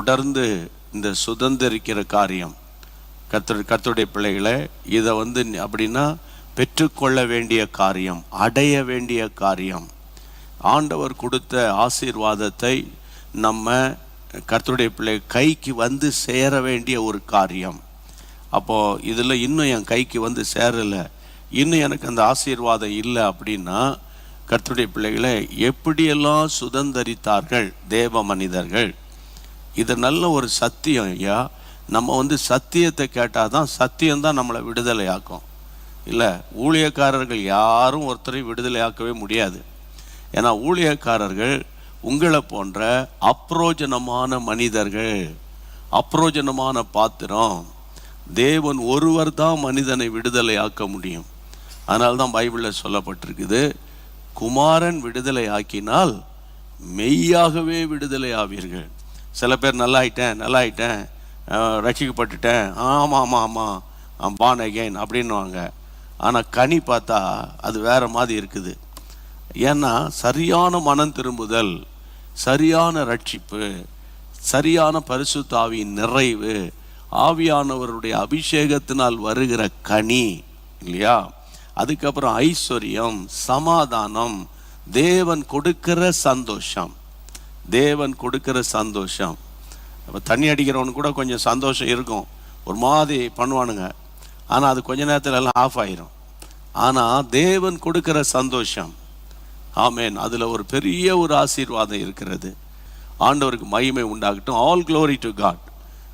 தொடர்ந்து இந்த சுதந்திரிக்கிற காரியம் கர்த்தருடைய பிள்ளைகளை இதை அப்படின்னா பெற்றுக்கொள்ள வேண்டிய காரியம், அடைய வேண்டிய காரியம். ஆண்டவர் கொடுத்த ஆசீர்வாதத்தை நம்ம கர்த்தருடைய பிள்ளை கைக்கு சேர வேண்டிய ஒரு காரியம். அப்போது இதில் இன்னும் என் கைக்கு சேரலை, இன்னும் எனக்கு அந்த ஆசீர்வாதம் இல்லை அப்படின்னா கர்த்தருடைய பிள்ளைகளை எப்படியெல்லாம் சுதந்தரித்தார்கள் தேவ மனிதர்கள். இது நல்ல ஒரு சத்தியம் ஐயா. நம்ம சத்தியத்தை கேட்டால் தான் சத்தியம்தான் நம்மளை விடுதலையாக்கும். இல்லை, ஊழியக்காரர்கள் யாரும் ஒருத்தரையும் விடுதலையாக்கவே முடியாது. ஏன்னா ஊழியக்காரர்கள் உங்களை போன்ற அப்ரோஜனமான மனிதர்கள், அப்ரோஜனமான பாத்திரம். தேவன் ஒருவர் தான் மனிதனை விடுதலையாக்க முடியும். அதனால தான் பைபிளில் சொல்லப்பட்டிருக்குது, குமாரன் விடுதலை ஆக்கினால் மெய்யாகவே விடுதலை ஆவீர்கள். சில பேர் நல்லாயிட்டேன் ரட்சிக்கப்பட்டுட்டேன், ஆமாம் பான் அகெயின் அப்படின்வாங்க. ஆனால் கனி பார்த்தா அது வேற மாதிரி இருக்குது. ஏன்னா சரியான மனம் திரும்புதல், சரியான ரட்சிப்பு, சரியான பரிசுத்த ஆவியின் நிறைவு, ஆவியானவருடைய அபிஷேகத்தினால் வருகிற கனி இல்லையா, அதுக்கப்புறம் ஐஸ்வர்யம், சமாதானம், தேவன் கொடுக்கிற சந்தோஷம். தேவன் கொடுக்கிற சந்தோஷம். அப்போ தண்ணி அடிக்கிறவனு கூட கொஞ்சம் சந்தோஷம் இருக்கும், ஒரு மாதிரி பண்ணுவானுங்க, ஆனால் அது கொஞ்ச நேரத்தில் எல்லாம் ஆஃப் ஆயிரும். ஆனால் தேவன் கொடுக்கிற சந்தோஷம், ஆமேன், அதில் ஒரு பெரிய ஒரு ஆசீர்வாதம் இருக்கிறது. ஆண்டவருக்கு மகிமை உண்டாகட்டும். All glory to God.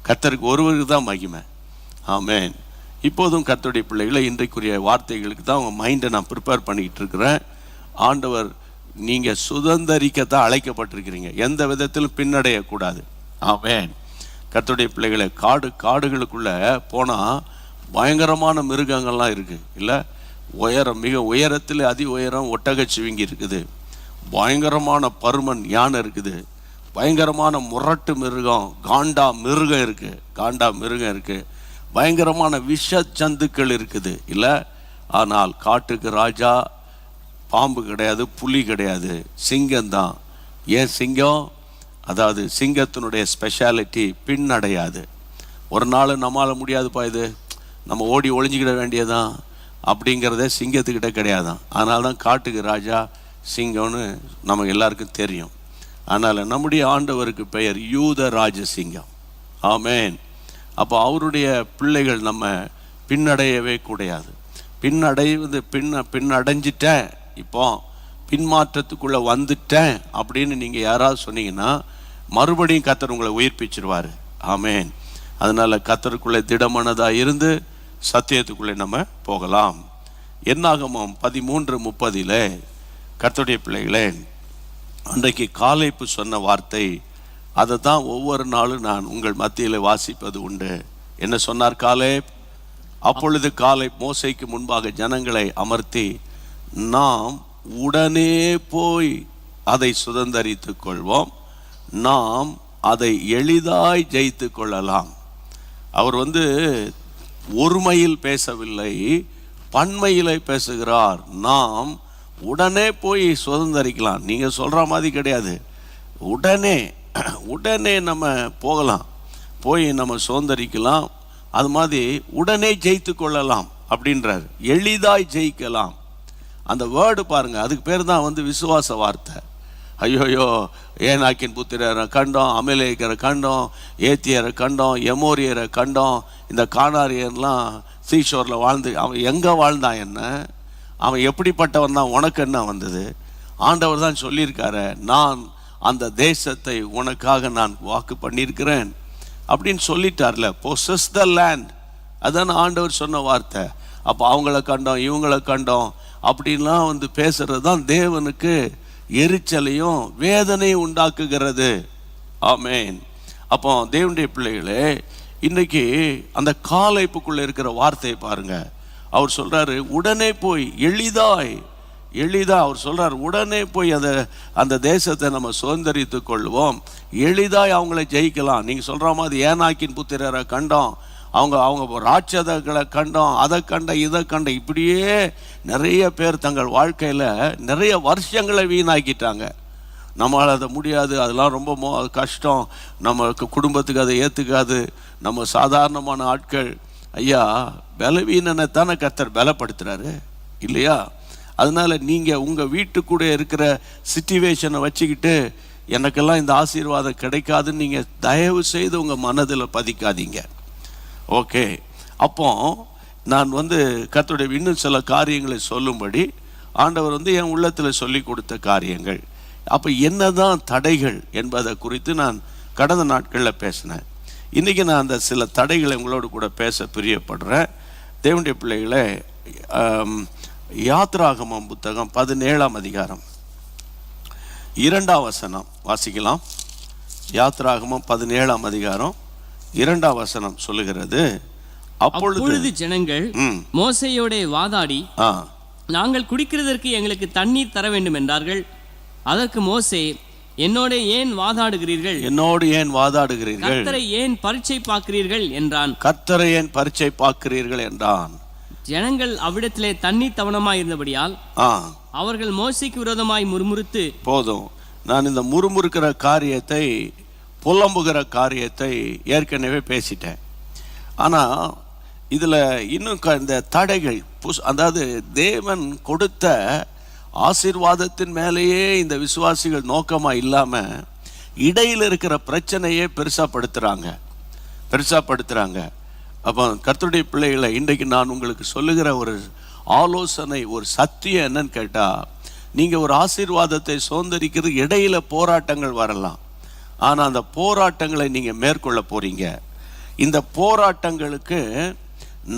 கர்த்தருக்கு ஒருவருக்கு தான் மகிமை. ஆமேன். இப்போதும் கர்த்தருடைய பிள்ளைகளை இன்றைக்குரிய வார்த்தைகளுக்கு தான் உங்கள் மைண்டை நான் ப்ரிப்பேர் பண்ணிக்கிட்டு இருக்கிறேன். ஆண்டவர் நீங்கள் சுதந்திரிக்கத்தான் அழைக்கப்பட்டிருக்கிறீங்க, எந்த விதத்திலும் பின்னடையக்கூடாது. ஆமேன். கர்த்தருடைய பிள்ளைகளை காடுகளுக்குள்ளே போனால் பயங்கரமான மிருகங்கள்லாம் இருக்குது இல்லை, உயரம், மிக உயரத்தில் அதி உயரம் ஒட்டகச்சிவிங்கி இருக்குது, பயங்கரமான பருமன் யானை இருக்குது, பயங்கரமான முரட்டு மிருகம் காண்டா மிருகம் இருக்குது, பயங்கரமான விஷ ஜந்துக்கள் இருக்குது இல்லை. ஆனால் காட்டுக்கு ராஜா பாம்பு கிடையாது, புலி கிடையாது, சிங்கம்தான். ஏன் சிங்கம்? அதாவது சிங்கத்தினுடைய ஸ்பெஷாலிட்டி பின்னடையாது. ஒரு நாள் நம்மளால் முடியாதுப்பா, இது நம்ம ஓடி ஒளிஞ்சிக்கிட வேண்டியதான் அப்படிங்கிறதே சிங்கத்துக்கிட்ட கிடையாதான். அதனால தான் காட்டுக்கு ராஜா சிங்கம்னு நமக்கு எல்லாருக்கும் தெரியும். அதனால் நம்முடைய ஆண்டவருக்கு பெயர் யூத ராஜசிங்கம். ஆமேன். அப்போ அவருடைய பிள்ளைகள் நம்ம பின்னடையவே கூடாது. பின்னடைஞ்சிட்டேன், இப்போ பின்மாற்றத்துக்குள்ளே வந்துட்டேன் அப்படின்னு நீங்கள் யாராவது சொன்னீங்கன்னா மறுபடியும் கர்த்தர் உங்களை உயிர்ப்பிச்சிருவார். ஆமேன். அதனால் கர்த்தருக்குள்ளே திடமானதாக இருந்து சத்தியத்துக்குள்ளே நம்ம போகலாம். என்னாகமம் 13:30 கர்த்தருடைய பிள்ளைகளே, அன்றைக்கு காலேப்பு சொன்ன வார்த்தை, அதை தான் ஒவ்வொரு நாளும் நான் உங்கள் மத்தியில் வாசிப்பது உண்டு. என்ன சொன்னார் காலேப்? அப்பொழுது காலேப் மோசேக்கு முன்பாக ஜனங்களை அமர்த்தி, நாம் உடனே போய் அதை சுதந்தரித்து கொள்வோம், நாம் அதை எளிதாய் ஜெயித்து கொள்ளலாம். அவர் ஒருமையில் பேசவில்லை, பன்மையிலே பேசுகிறார். நாம் உடனே போய் சுதந்தரிக்கலாம். நீங்கள் சொல்கிற மாதிரி கிடையாது, உடனே நம்ம போகலாம், போய் நம்ம சுதந்தரிக்கலாம். அது மாதிரி உடனே ஜெயித்து கொள்ளலாம் அப்படின்றார். எளிதாய் ஜெயிக்கலாம். அந்த வேர்டு பாருங்கள், அதுக்கு பேர் தான் விசுவாச வார்த்தை. ஐயோயோ, ஏனாக்கின் புத்திரரை கண்டோம், அமலேக்கரை கண்டோம், ஏத்தியரை கண்டோம், எமோரியரை கண்டோம், இந்த கானாரியர்லாம் சீஷோரில் வாழ்ந்து, அவன் எங்கே வாழ்ந்தான், என்ன அவன் எப்படிப்பட்டவன் தான், உனக்கு என்ன வந்தது? ஆண்டவர் தான் சொல்லியிருக்காரு, நான் அந்த தேசத்தை உனக்காக நான் வாக்கு பண்ணியிருக்கிறேன் அப்படின்னு சொல்லிட்டார்ல. பொசஸ் த லேண்ட், அதான் ஆண்டவர் சொன்ன வார்த்தை. அப்போ அவங்கள கண்டோம், இவங்களை கண்டோம் அப்படின்லாம் பேசுறது தான் தேவனுக்கு எரிச்சலையும் வேதனையும் உண்டாக்குகிறது. ஆமேன். அப்போ தேவனுடைய பிள்ளைகளே, இன்றைக்கி அந்த காலைப்புக்குள்ளே இருக்கிற வார்த்தையை பாருங்க. அவர் சொல்றாரு உடனே போய் எளிதாக அவர் சொல்றார், உடனே போய் அந்த தேசத்தை நம்ம சுதந்திரித்து கொள்வோம், எளிதாய் அவங்கள ஜெயிக்கலாம். நீங்கள் சொல்கிற மாதிரி ஏனாக்கின் புத்திரரை கண்டோம், அவங்க ராட்சதங்களை கண்டோம், அதை கண்ட இதை கண்ட, இப்படியே நிறைய பேர் தங்கள் வாழ்க்கையில் நிறைய வருஷங்களை வீணாக்கிட்டாங்க. நம்மளால் அதை முடியாது, அதெல்லாம் ரொம்ப கஷ்டம், நமக்கு குடும்பத்துக்கு அதை ஏற்றுக்காது, நம்ம சாதாரணமான ஆட்கள். ஐயா, பலவீனனை தானே கர்த்தர் பலப்படுத்துகிறாரு இல்லையா? அதனால் நீங்கள் உங்கள் வீட்டுக்கூட இருக்கிற சிச்சுவேஷனை வச்சுக்கிட்டு எனக்கெல்லாம் இந்த ஆசீர்வாதம் கிடைக்காதுன்னு நீங்கள் தயவு செய்து உங்கள் மனதில் பதிக்காதீங்க. ஓகே, அப்போ நான் கர்த்தருடைய இன்னும் சில காரியங்களை சொல்லும்படி ஆண்டவர் என் உள்ளத்தில் சொல்லி கொடுத்த காரியங்கள். அப்போ என்னதான் தடைகள் என்பதை குறித்து நான் கடந்த நாட்களில் பேசினேன். இன்றைக்கி நான் அந்த சில தடைகளை உங்களோடு கூட பேச பிரியப்படுறேன். தேவனுடைய பிள்ளைகளை, யாத்ராகமம் புத்தகம் 17ஆம் அதிகாரம் 2ஆம் வசனம் வாசிக்கலாம். யாத்ராகமம் 17ஆம் அதிகாரம் 2ஆம் வசனம் சொல்லுகிறது, அப்பொழுது ஜனங்கள் மோசேயோட வாதாடி, நாங்கள் குடிக்கிறதற்கு எங்களுக்கு தண்ணீர் தர வேண்டும் என்றார்கள். அதற்கு மோசே, என்னோடு ஏன் வாதாடுகிறீர்கள்? கர்த்தரை ஏன் பரீட்சை பார்க்கிறீர்கள் என்றான். ஜனங்கள் அவ்விடத்திலே தண்ணீர் தவணமாய் இருந்தபடியால் அவர்கள் மோசேக்கு விரோதமாய் முறுமுறுத்து, போதும், நான் இந்த முறுமுறுக்கிற காரியத்தை, புலம்புகிற காரியத்தை ஏற்கனவே பேசிட்டேன். ஆனால் இதில் இன்னும் இந்த தடைகள், அதாவது தேவன் கொடுத்த ஆசீர்வாதத்தின் மேலேயே இந்த விசுவாசிகள் நோக்கமாக இல்லாமல் இடையில் இருக்கிற பிரச்சனையே பெருசாப்படுத்துகிறாங்க. அப்போ கர்த்தருடைய பிள்ளைகளை, இன்றைக்கு நான் உங்களுக்கு சொல்லுகிற ஒரு ஆலோசனை, ஒரு சத்தியம் என்னன்னு கேட்டால், நீங்கள் ஒரு ஆசீர்வாதத்தை சுதந்திரிக்கிறது இடையில போராட்டங்கள் வரலாம். ஆனால் அந்த போராட்டங்களை நீங்கள் மேற்கொள்ள போகிறீங்க. இந்த போராட்டங்களுக்கு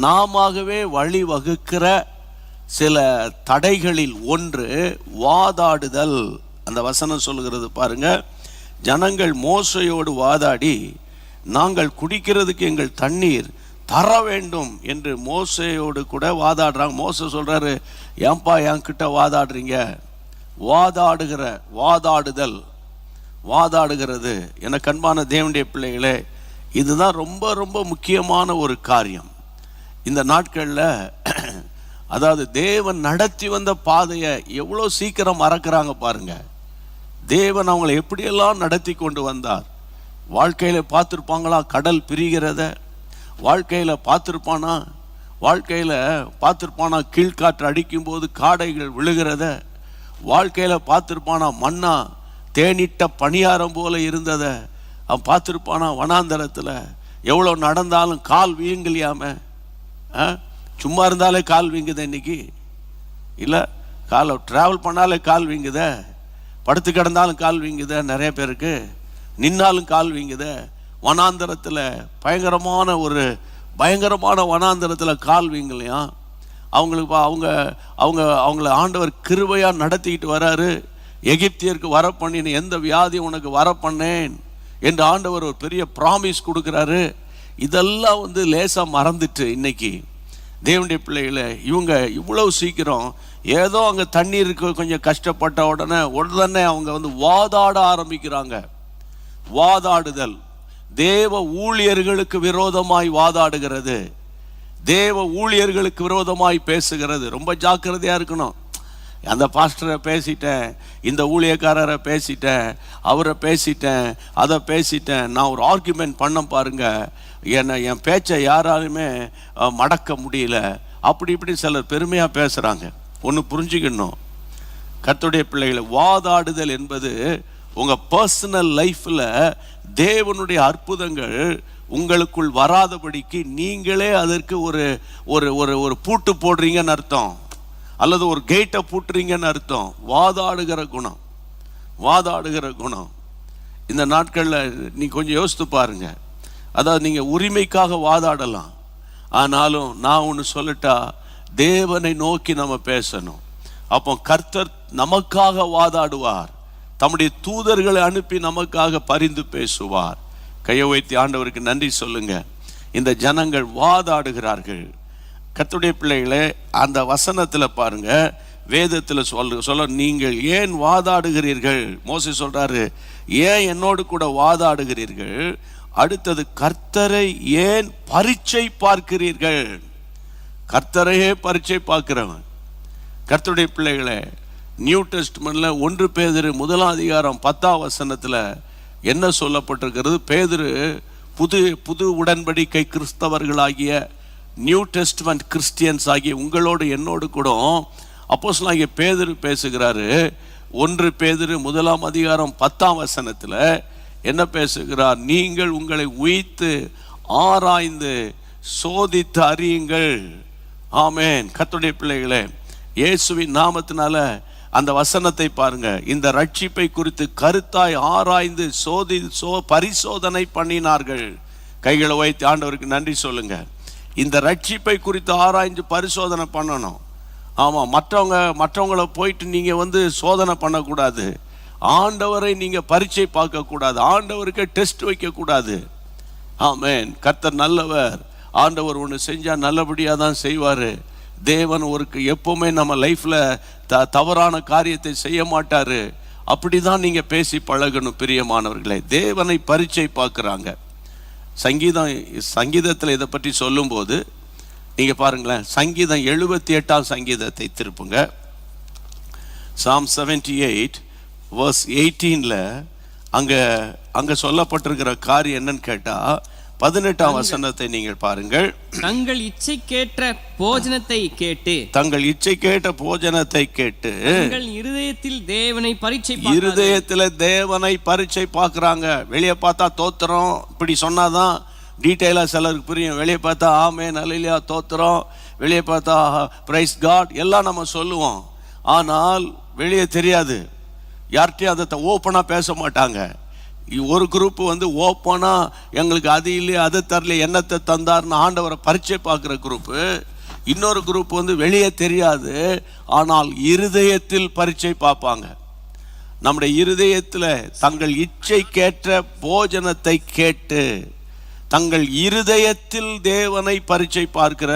நாமவே வழி வகுக்கிற சில தடைகளில் ஒன்று வாதாடுதல். அந்த வசனம் சொல்லுகிறது பாருங்க, ஜனங்கள் மோசையோடு வாதாடி, நாங்கள் குடிக்கிறதுக்கு எங்கள் தண்ணீர் தர வேண்டும் என்று மோசையோடு கூட வாதாடுறாங்க. மோசை சொல்றாரு, ஏன்பா என்கிட்ட வாதாடுறீங்க? வாதாடுகிறது என கண்பான தேவனுடைய பிள்ளைகளே, இதுதான் ரொம்ப ரொம்ப முக்கியமான ஒரு காரியம் இந்த நாட்களில். அதாவது தேவன் நடத்தி வந்த பாதையை எவ்வளோ சீக்கிரம் மறக்கிறாங்க பாருங்க. தேவன் அவங்களை எப்படியெல்லாம் நடத்தி கொண்டு வந்தார். வாழ்க்கையில் பார்த்துருப்பாங்களா கடல் பிரிகிறத? வாழ்க்கையில் பார்த்துருப்பானா கீழ்காற்று அடிக்கும்போது காடைகள் விழுகிறத? வாழ்க்கையில் பார்த்துருப்பானா மண்ணா தேனிட்ட பணியாரம் போல இருந்ததை? அவன் பார்த்துருப்பானா வனாந்தரத்தில் எவ்வளோ நடந்தாலும் கால் வீங்கலையாம? சும்மா இருந்தாலே கால் வீங்குத இன்னைக்கு இல்லை, காலை ட்ராவல் பண்ணாலே கால் வீங்குத, படுத்து கிடந்தாலும் கால் வீங்குத, நிறைய பேருக்கு நின்னாலும் கால் வீங்குத. வனாந்தரத்தில் பயங்கரமான வனாந்தரத்தில் கால் வீங்கலையா? அவங்களுக்கு அவங்கள ஆண்டவர் கிருபையாக நடத்திக்கிட்டு வராரு. எகிப்தியருக்கு வர பண்ணின எந்த வியாதி உனக்கு வர பண்ணேன் என்று ஆண்டவர் ஒரு பெரிய ப்ராமிஸ் கொடுக்குறாரு. இதெல்லாம் லேசாக மறந்துட்டு இன்னைக்கு தேவனுடைய பிள்ளைகளை இவங்க இவ்வளவு சீக்கிரம் ஏதோ அங்கே தண்ணீருக்கு கொஞ்சம் கஷ்டப்பட்ட உடனே அவங்க வாதாட ஆரம்பிக்கிறாங்க. வாதாடுதல் தேவ ஊழியர்களுக்கு விரோதமாய் வாதாடுகிறது, தேவ ஊழியர்களுக்கு விரோதமாய் பேசுகிறது. ரொம்ப ஜாக்கிரதையா இருக்கணும். அந்த பாஸ்டரை பேசிட்டேன், இந்த ஊழியக்காரரை பேசிட்டேன், அவரை பேசிட்டேன், அதை பேசிட்டேன், நான் ஒரு ஆர்குமெண்ட் பண்ண பாருங்க, என் பேச்சை யாராலுமே மடக்க முடியல, அப்படி இப்படி சிலர் பெருமையாக பேசுகிறாங்க. ஒன்று புரிஞ்சுக்கணும், கர்த்தருடைய பிள்ளைகளை, வாதாடுதல் என்பது உங்கள் பர்சனல் லைஃப்பில் தேவனுடைய அற்புதங்கள் உங்களுக்குள் வராதபடிக்கு நீங்களே அதற்கு ஒரு ஒரு ஒரு பூட்டு போடுறீங்கன்னு அர்த்தம், அல்லது ஒரு கேட்டை பூட்டுறீங்கன்னு அர்த்தம். வாதாடுகிற குணம் இந்த நாட்களில் நீ கொஞ்சம் யோசித்து பாருங்க. அதாவது நீங்கள் உரிமைக்காக வாதாடலாம், ஆனாலும் நான் ஒன்று சொல்லட்டா, தேவனை நோக்கி நம்ம பேசணும். அப்போ கர்த்தர் நமக்காக வாதாடுவார், தம்முடைய தூதர்களை அனுப்பி நமக்காக பரிந்து பேசுவார். கையை வைத்து ஆண்டவருக்கு நன்றி சொல்லுங்க. இந்த ஜனங்கள் வாதாடுகிறார்கள். கர்த்தருடைய பிள்ளைகளே, அந்த வசனத்தில் பாருங்க, வேதத்தில் சொல்ல நீங்கள் ஏன் வாதாடுகிறீர்கள்? மோசே சொல்றாரு, ஏன் என்னோடு கூட வாதாடுகிறீர்கள்? அடுத்தது, கர்த்தரை ஏன் பரீட்சை பார்க்கிறீர்கள்? கர்த்தரையே பரீட்சை பார்க்கிறவன். கர்த்தருடைய பிள்ளைகளே, நியூ டெஸ்ட்மென்ட்ல 1 பேதுரு 1:10 என்ன சொல்லப்பட்டிருக்கிறது? பேதுரு புது உடன்படிக்கை கிறிஸ்தவர்களாகிய நியூ டெஸ்ட்மென்ட் கிறிஸ்டியன்ஸ் ஆகிய உங்களோடு என்னோடு கூட அப்போஸ்தலனாகிய பேதுரு பேசுகிறாரு. 1 பேதுரு 1:10 என்ன பேசுகிறார்? நீங்கள் உங்களை உய்த்து ஆராய்ந்து சோதித்து அறியுங்கள். ஆமென். கர்த்தருடைய பிள்ளைகளே, இயேசுவின் நாமத்தினால அந்த வசனத்தை பாருங்க. இந்த ரட்சிப்பை குறித்து கருத்தாய் ஆராய்ந்து பரிசோதனை பண்ணினார்கள். கைகளை வைத்து ஆண்டவருக்கு நன்றி சொல்லுங்க. இந்த ரட்சிப்பை குறித்து ஆராய்ந்து பரிசோதனை பண்ணணும். ஆமா, மற்றவங்களை போயிட்டு நீங்க சோதனை பண்ணக்கூடாது. ஆண்டவரை நீங்க பரீட்சை பார்க்க கூடாது. ஆண்டவருக்கு டெஸ்ட் வைக்க கூடாது. ஆமென். கர்த்தர் நல்லவர். ஆண்டவர் ஒன்று செஞ்சா நல்லபடியா தான் செய்வாரு. தேவன் எப்பவுமே நம்ம லைஃப்ல தவறான காரியத்தை செய்ய மாட்டாரு. அப்படிதான் நீங்க பேசி பழகணும் பிரியமானவர்களே. தேவனை பரீட்சை பார்க்குறாங்க. சங்கீதத்தில் இதை பற்றி சொல்லும்போது நீங்க பாருங்களேன். சங்கீதம் 78 சங்கீதத்தை திருப்புங்க. Psalm 78:18 அங்க சொல்லப்பட்டிருக்கிற காரியம் என்னன்னு கேட்டா 18 வசனத்தை நீங்கள் பாருங்கள். தங்கள் இச்சைக்கேற்ற போஜனத்தை கேட்டு தங்கள் இருதயத்தில் தேவனை பரீட்சை பார்க்கறாங்க. வெளியே பார்த்தா தோத்திரம் இப்படி சொன்னாதான் டீட்டெயிலா சிலருக்கு புரியும். வெளியே பார்த்தா ஆமென் அல்லேலூயா தோத்திரம், வெளியே பார்த்தா பிரைஸ் காட் எல்லாம் நம்ம சொல்லுவோம். ஆனால் வெளியே தெரியாது. யார்கிட்டயும் அதை ஓப்பனா பேச மாட்டாங்க. ஒரு குரூப் ஓப்பனா எங்களுக்கு அது இல்லையே அதை தரல என்னத்தை தந்தார்னு ஆண்டவரை பரீட்சை பார்க்குற குரூப்பு. இன்னொரு குரூப் வெளியே தெரியாது, ஆனால் இருதயத்தில் பரீட்சை பார்ப்பாங்க. நம்முடைய இருதயத்தில் தங்கள் இச்சைக்கேற்ற போஜனத்தை கேட்டு தங்கள் இருதயத்தில் தேவனை பரீட்சை பார்க்கிற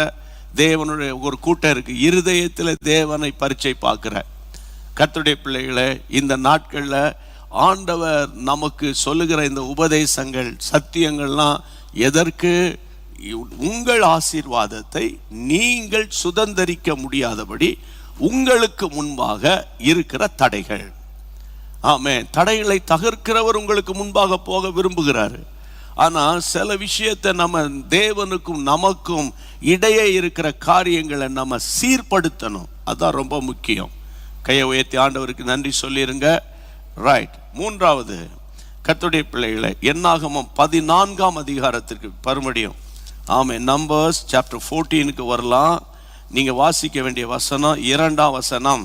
தேவனுடைய ஒரு கூட்டம் இருக்கு. இருதயத்தில் தேவனை பரீட்சை பார்க்கிற கர்த்தருடைய பிள்ளைகளை, இந்த நாட்கள்ல ஆண்டவர் நமக்கு சொல்லுகிற இந்த உபதேசங்கள் சத்தியங்கள்லாம் எதற்கு? உங்கள் ஆசீர்வாதத்தை நீங்கள் சுதந்தரிக்க முடியாதபடி உங்களுக்கு முன்பாக இருக்கிற தடைகள். ஆமென். தடைகளை தகர்க்கிறவர் உங்களுக்கு முன்பாக போக விரும்புகிறாரு. ஆனால் சில விஷயத்தை நம்ம தேவனுக்கும் நமக்கும் இடையே இருக்கிற காரியங்களை நம்ம சீர்படுத்தணும். அதுதான் ரொம்ப முக்கியம். கையை உயர்த்தி ஆண்டவருக்கு நன்றி சொல்லிருங்க. ரைட். 3வது கர்த்தருடைய பிள்ளைகளை, என்னாகமம் 14 மறுபடியும் ஆமென் நம்பர்ஸ் சாப்டர் 14 வரலாம். நீங்க வாசிக்க வேண்டிய வசனம் 2 வசனம்.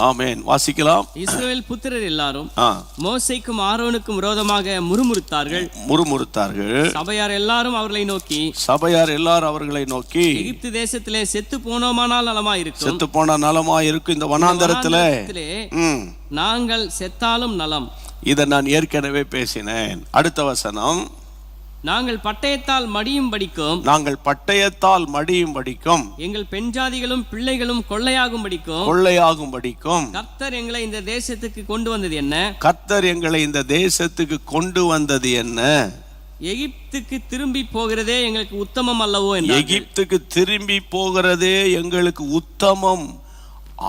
ஆமென், வாசிக்கலாம். இஸ்ரவேல் புத்திரர் எல்லாரும் மோசேக்கும் ஆரோனுக்கும் விரோதமாக முறுமுறுத்தார்கள். சபையார் எல்லாரும் அவர்களை நோக்கி எகிப்து தேசத்திலே செத்து போனோமானால் நலமாயிருக்கும். இந்த வனாந்தரத்திலே நாங்கள் செத்தாலும் நலம். இதை நான் ஏற்கனவே பேசினேன். அடுத்த வசனம். நாங்கள் பட்டயத்தால் மடியும் படிக்கும் எங்கள் பெண்ஜாதிகளும் பிள்ளைகளும் கொள்ளையாகும் படிக்கும் கர்த்தர் எங்களை இந்த தேசத்துக்கு கொண்டு வந்தது என்ன? எகிப்துக்கு திரும்பி போகிறதே எங்களுக்கு உத்தமம் அல்லவோ என்றார்கள். எகிப்துக்கு திரும்பி போகிறதே எங்களுக்கு உத்தமம்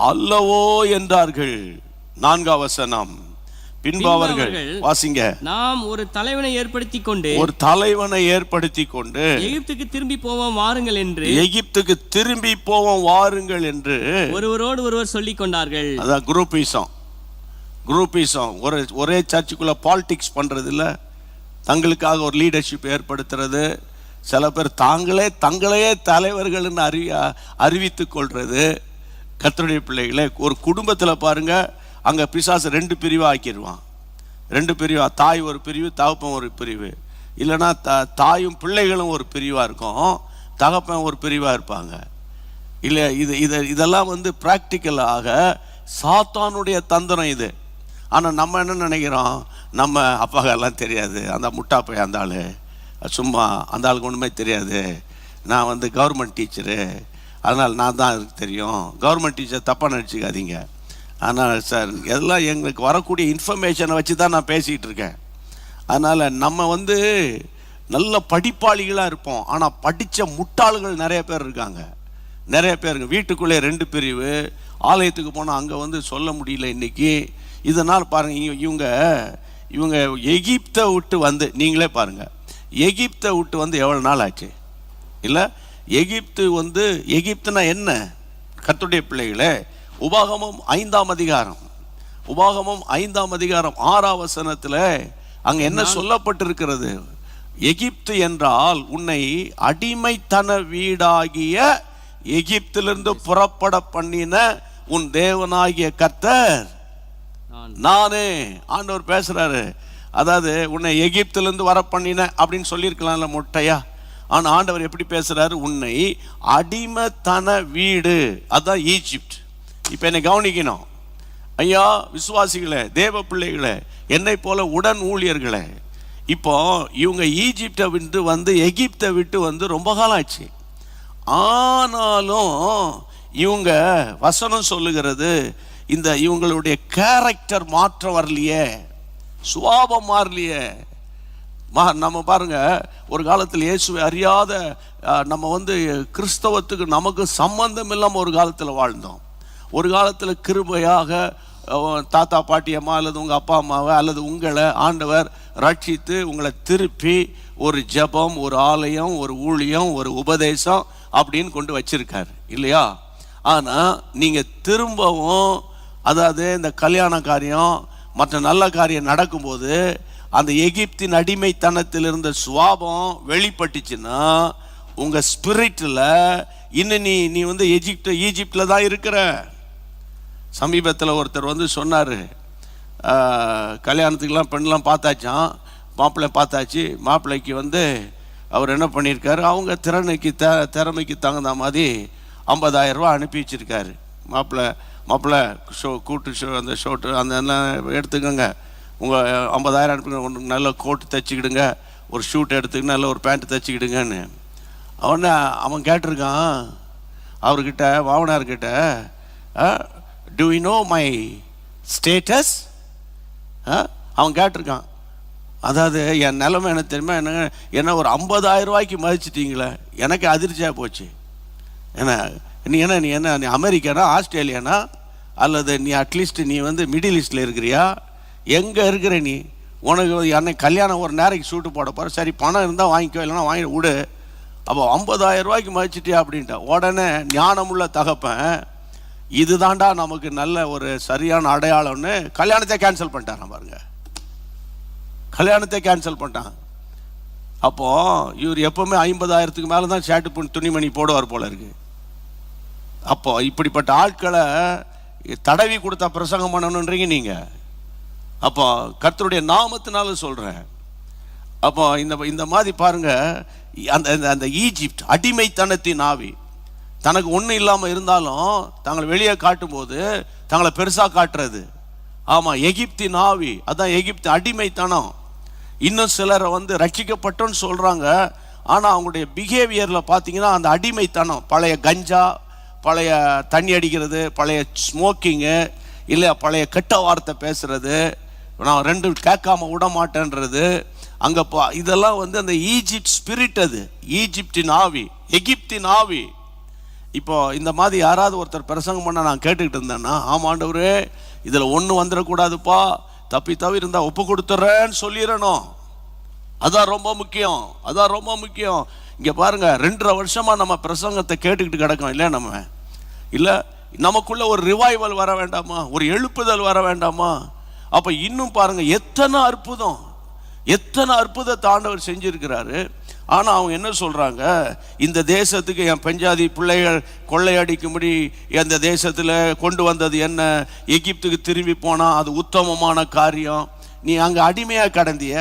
அல்லவோ என்றார்கள். 4 வசனம். பின்பு அவர்கள் வாசிங்க. நாம் ஒரு தலைவனை ஏற்படுத்தி கொண்டு எகிப்துக்கு திரும்பி போவோம் வாருங்கள் என்று ஒருவரோடு ஒருவர் சொல்லிக் கொண்டார்கள். அதான் குரூப்பிசம். ஒரே சர்ச்சுக்குள்ள பாலிடிக்ஸ் பண்றது இல்ல, தங்களுக்காக ஒரு லீடர்ஷிப் ஏற்படுத்துறது. சில பேர் தங்களையே தலைவர்கள் அறிவித்துக் கொள்றது. கர்த்தருடைய பிள்ளைகளே, ஒரு குடும்பத்தில் பாருங்க, அங்கே பிசாசு 2 பிரிவாக ஆக்கிடுவான். 2 பிரிவா, தாய் ஒரு பிரிவு, தகப்பன் ஒரு பிரிவு. இல்லைன்னா தாயும் பிள்ளைகளும் ஒரு பிரிவாக இருக்கும், தகப்பன் ஒரு பிரிவாக இருப்பாங்க. இல்லை, இதெல்லாம் ப்ராக்டிக்கலாக சாத்தானுடைய தந்திரம் இது. ஆனால் நம்ம என்ன நினைக்கிறோம்? நம்ம அப்பாக்கெல்லாம் தெரியாது, அந்த முட்டாப்பை அந்த ஆள் சும்மா, அந்த ஆளுக்கு ஒன்றுமே தெரியாது, நான் கவர்மெண்ட் டீச்சரு, அதனால் நான் தான் எனக்கு தெரியும். கவர்மெண்ட் டீச்சர் தப்பாக நினச்சிக்காதீங்க. ஆனால் சார், எல்லாம் எங்களுக்கு வரக்கூடிய இன்ஃபர்மேஷனை வச்சு தான் நான் பேசிகிட்டு இருக்கேன். அதனால் நம்ம நல்ல படிப்பாளிகளாக இருப்போம், ஆனால் படித்த முட்டாள்கள் நிறைய பேர் இருக்காங்க. நிறைய பேருங்க வீட்டுக்குள்ளே 2 பிரிவு, ஆலயத்துக்கு போனால் அங்கே வந்து சொல்ல முடியல இன்னைக்கு. இதனால் பாருங்கள், இவங்க எகிப்தை விட்டு வந்து, நீங்களே பாருங்கள், எகிப்தை விட்டு வந்து எவ்வளோ நாள் ஆச்சு இல்லை? எகிப்துனா என்ன? கர்த்தருடைய பிள்ளைகளே, உபாகமம் 5ஆம் அதிகாரம் 6ஆம் வசனத்தில் அங்கே என்ன சொல்லப்பட்டிருக்கிறது? எகிப்து என்றால் உன்னை அடிமைத்தன வீடாகிய எகிப்திலிருந்து புறப்பட பண்ணின உன் தேவனாகிய கர்த்தர் நானே. ஆண்டவர் பேசுறாரு. அதாவது உன்னை எகிப்திலிருந்து வர பண்ணின அப்படின்னு சொல்லியிருக்கலாம்ல மொட்டையா. ஆனா ஆண்டவர் எப்படி பேசுறாரு? உன்னை அடிமைத்தன வீடு, அதான் ஈஜிப்ட். இப்ப என்னை கவனிக்கணும் ஐயா, விசுவாசிகளே, தேவ பிள்ளைகளே, என்னை போல உடன் ஊழியர்களே. இப்போ இவங்க ஈஜிப்டை விட்டு வந்து எகிப்தை விட்டு வந்து ரொம்ப காலம் ஆச்சு. ஆனாலும் இவங்க வசனம் சொல்லுகிறது, இந்த இவங்களுடைய கேரக்டர் மாற்றம் வரலையே, சுபாவம் மாறலையே. நம்ம பாருங்க, ஒரு காலத்தில் இயேசுவை அறியாத நம்ம வந்து கிறிஸ்தவத்துக்கு நமக்கு சம்பந்தம் இல்லாமல் ஒரு காலத்தில் வாழ்ந்தோம். ஒரு காலத்தில் கிருபையாக தாத்தா பாட்டி அம்மா அல்லது உங்கள் அப்பா அம்மாவை அல்லது உங்களை ஆண்டவர் ரட்சித்து உங்களை திருப்பி ஒரு ஜெபம், ஒரு ஆலயம், ஒரு ஊழியம், ஒரு உபதேசம் அப்படின்னு கொண்டு வச்சிருக்காரு இல்லையா? ஆனால் நீங்கள் திரும்பவும், அதாவது இந்த கல்யாண காரியம் மற்ற நல்ல காரியம் நடக்கும்போது அந்த எகிப்தின் அடிமைத்தனத்தில் இருந்த சுவாபம் வெளிப்பட்டுச்சுன்னா உங்கள் ஸ்பிரிட்டில் இன்னும் நீ வந்து ஈஜிப்டில் தான் இருக்கிற. சமீபத்தில் ஒருத்தர் வந்து சொன்னார், கல்யாணத்துக்கெலாம் பெண்ணெலாம் பார்த்தாச்சான், மாப்பிள்ளை பார்த்தாச்சு. மாப்பிள்ளைக்கு வந்து அவர் என்ன பண்ணியிருக்காரு, அவங்க திறமைக்கு தகுந்த மாதிரி 50,000 ரூபா அனுப்பி வச்சிருக்காரு. மாப்பிள்ளை கூட்டு அந்த ஷோட்டு அந்த எல்லாம் எடுத்துக்கோங்க, உங்கள் 50,000 அனுப்புங்க, ஒன்று நல்ல கோட்டு தைச்சிக்கிடுங்க, ஒரு ஷூட் எடுத்துக்கிட்டு நல்ல ஒரு பேண்ட்டு தைச்சிக்கிடுங்கன்னு. அவன் கேட்டிருக்கான் அவர்கிட்ட, மாமனார்கிட்ட, do you know my status? அவன் கேட்டிருக்கான். அதாவது என் நிலைமை என்ன தெரியுமா, என்ன ஒரு 50,000 ரூபாய்க்கு மதிச்சிட்டிங்களே, எனக்கு அதிர்ச்சியாக போச்சு. நீ அமெரிக்கானா, ஆஸ்திரேலியானா, அல்லது நீ அட்லீஸ்ட் நீ வந்து மிடில் ஈஸ்டில் இருக்கிறியா? எங்கே இருக்கிற நீ? உனக்கு அன்னைக்கு கல்யாணம் ஒரு நேரைக்கு சூட்டு போட போகிற, சரி பணம் இருந்தால் வாங்கிக்கோ, இல்லைன்னா வாங்கி விடு. அப்போ 50,000 ரூபாய்க்கு மதிச்சிட்டியா அப்படின்ட்டா. உடனே ஞானமுள்ள தகப்பன், இது தாண்டா நமக்கு நல்ல ஒரு சரியான அடையாளம்னு கல்யாணத்தை கேன்சல் பண்ணிட்டான். பாருங்க, கல்யாணத்தை கேன்சல் பண்ணிட்டான். அப்போ இவர் எப்பவுமே 50,000க்கு மேலே தான் ஷர்ட்டு துணிமணி போடுவார் போல இருக்கு. அப்போ இப்படிப்பட்ட ஆட்களை தடவி கொடுத்தா பிரசங்கம் பண்ணணுன்றீங்க நீங்க. அப்போ கர்த்தருடைய நாமத்தினால சொல்றேன். அப்போ இந்த மாதிரி பாருங்க, அந்த ஈஜிப்ட் அடிமைத்தனத்தின் ஆவி தனக்கு ஒன்றும் இல்லாமல் இருந்தாலும் தங்களை வெளியே காட்டும் போது தங்களை பெருசாக காட்டுறது. ஆமாம், எகிப்தின் ஆவி, அதான் எகிப்து அடிமைத்தனம். இன்னும் சிலரை வந்து ரட்சிக்கப்பட்டோன்னு சொல்கிறாங்க, ஆனால் அவங்களுடைய பிஹேவியரில் பார்த்தீங்கன்னா அந்த அடிமைத்தனம், பழைய கஞ்சா, பழைய தண்ணி அடிக்கிறது, பழைய ஸ்மோக்கிங்கு, இல்லை பழைய கெட்ட வார்த்தை பேசுறது, நான் 2 கேட்காம விட மாட்டேன்றது, அங்கே இதெல்லாம் வந்து அந்த ஈஜிப்ட் ஸ்பிரிட், அது ஈஜிப்டின் ஆவி, எகிப்தின் ஆவி. இப்போ இந்த மாதிரி யாராவது ஒருத்தர் பிரசங்கம் பண்ண நான் கேட்டுக்கிட்டு இருந்தேன்னா, ஆமாண்டவரே இதில் ஒன்று வந்துடக்கூடாதுப்பா, தப்பி இருந்தால் ஒப்பு கொடுத்துட்றேன்னு சொல்லிடணும். அதான் ரொம்ப முக்கியம். இங்கே பாருங்க, 2.5 வருஷமாக நம்ம பிரசங்கத்தை கேட்டுக்கிட்டு கிடக்கோம் இல்லை? நம்ம இல்லை, நமக்குள்ள ஒரு ரிவைவல் வர வேண்டாமா? ஒரு எழுப்புதல் வர வேண்டாமா? அப்போ இன்னும் பாருங்க, எத்தனை அற்புதத்தை ஆண்டவர் செஞ்சிருக்கிறாரு. ஆனால் அவங்க என்ன சொல்கிறாங்க, இந்த தேசத்துக்கு என் பெஞ்சாதி பிள்ளைகள் கொள்ளையடிக்கும்படி எந்த தேசத்தில் கொண்டு வந்தது என்ன? எகிப்துக்கு திரும்பி போனால் அது உத்தமமான காரியம். நீ அங்கே அடிமையாக கடந்திய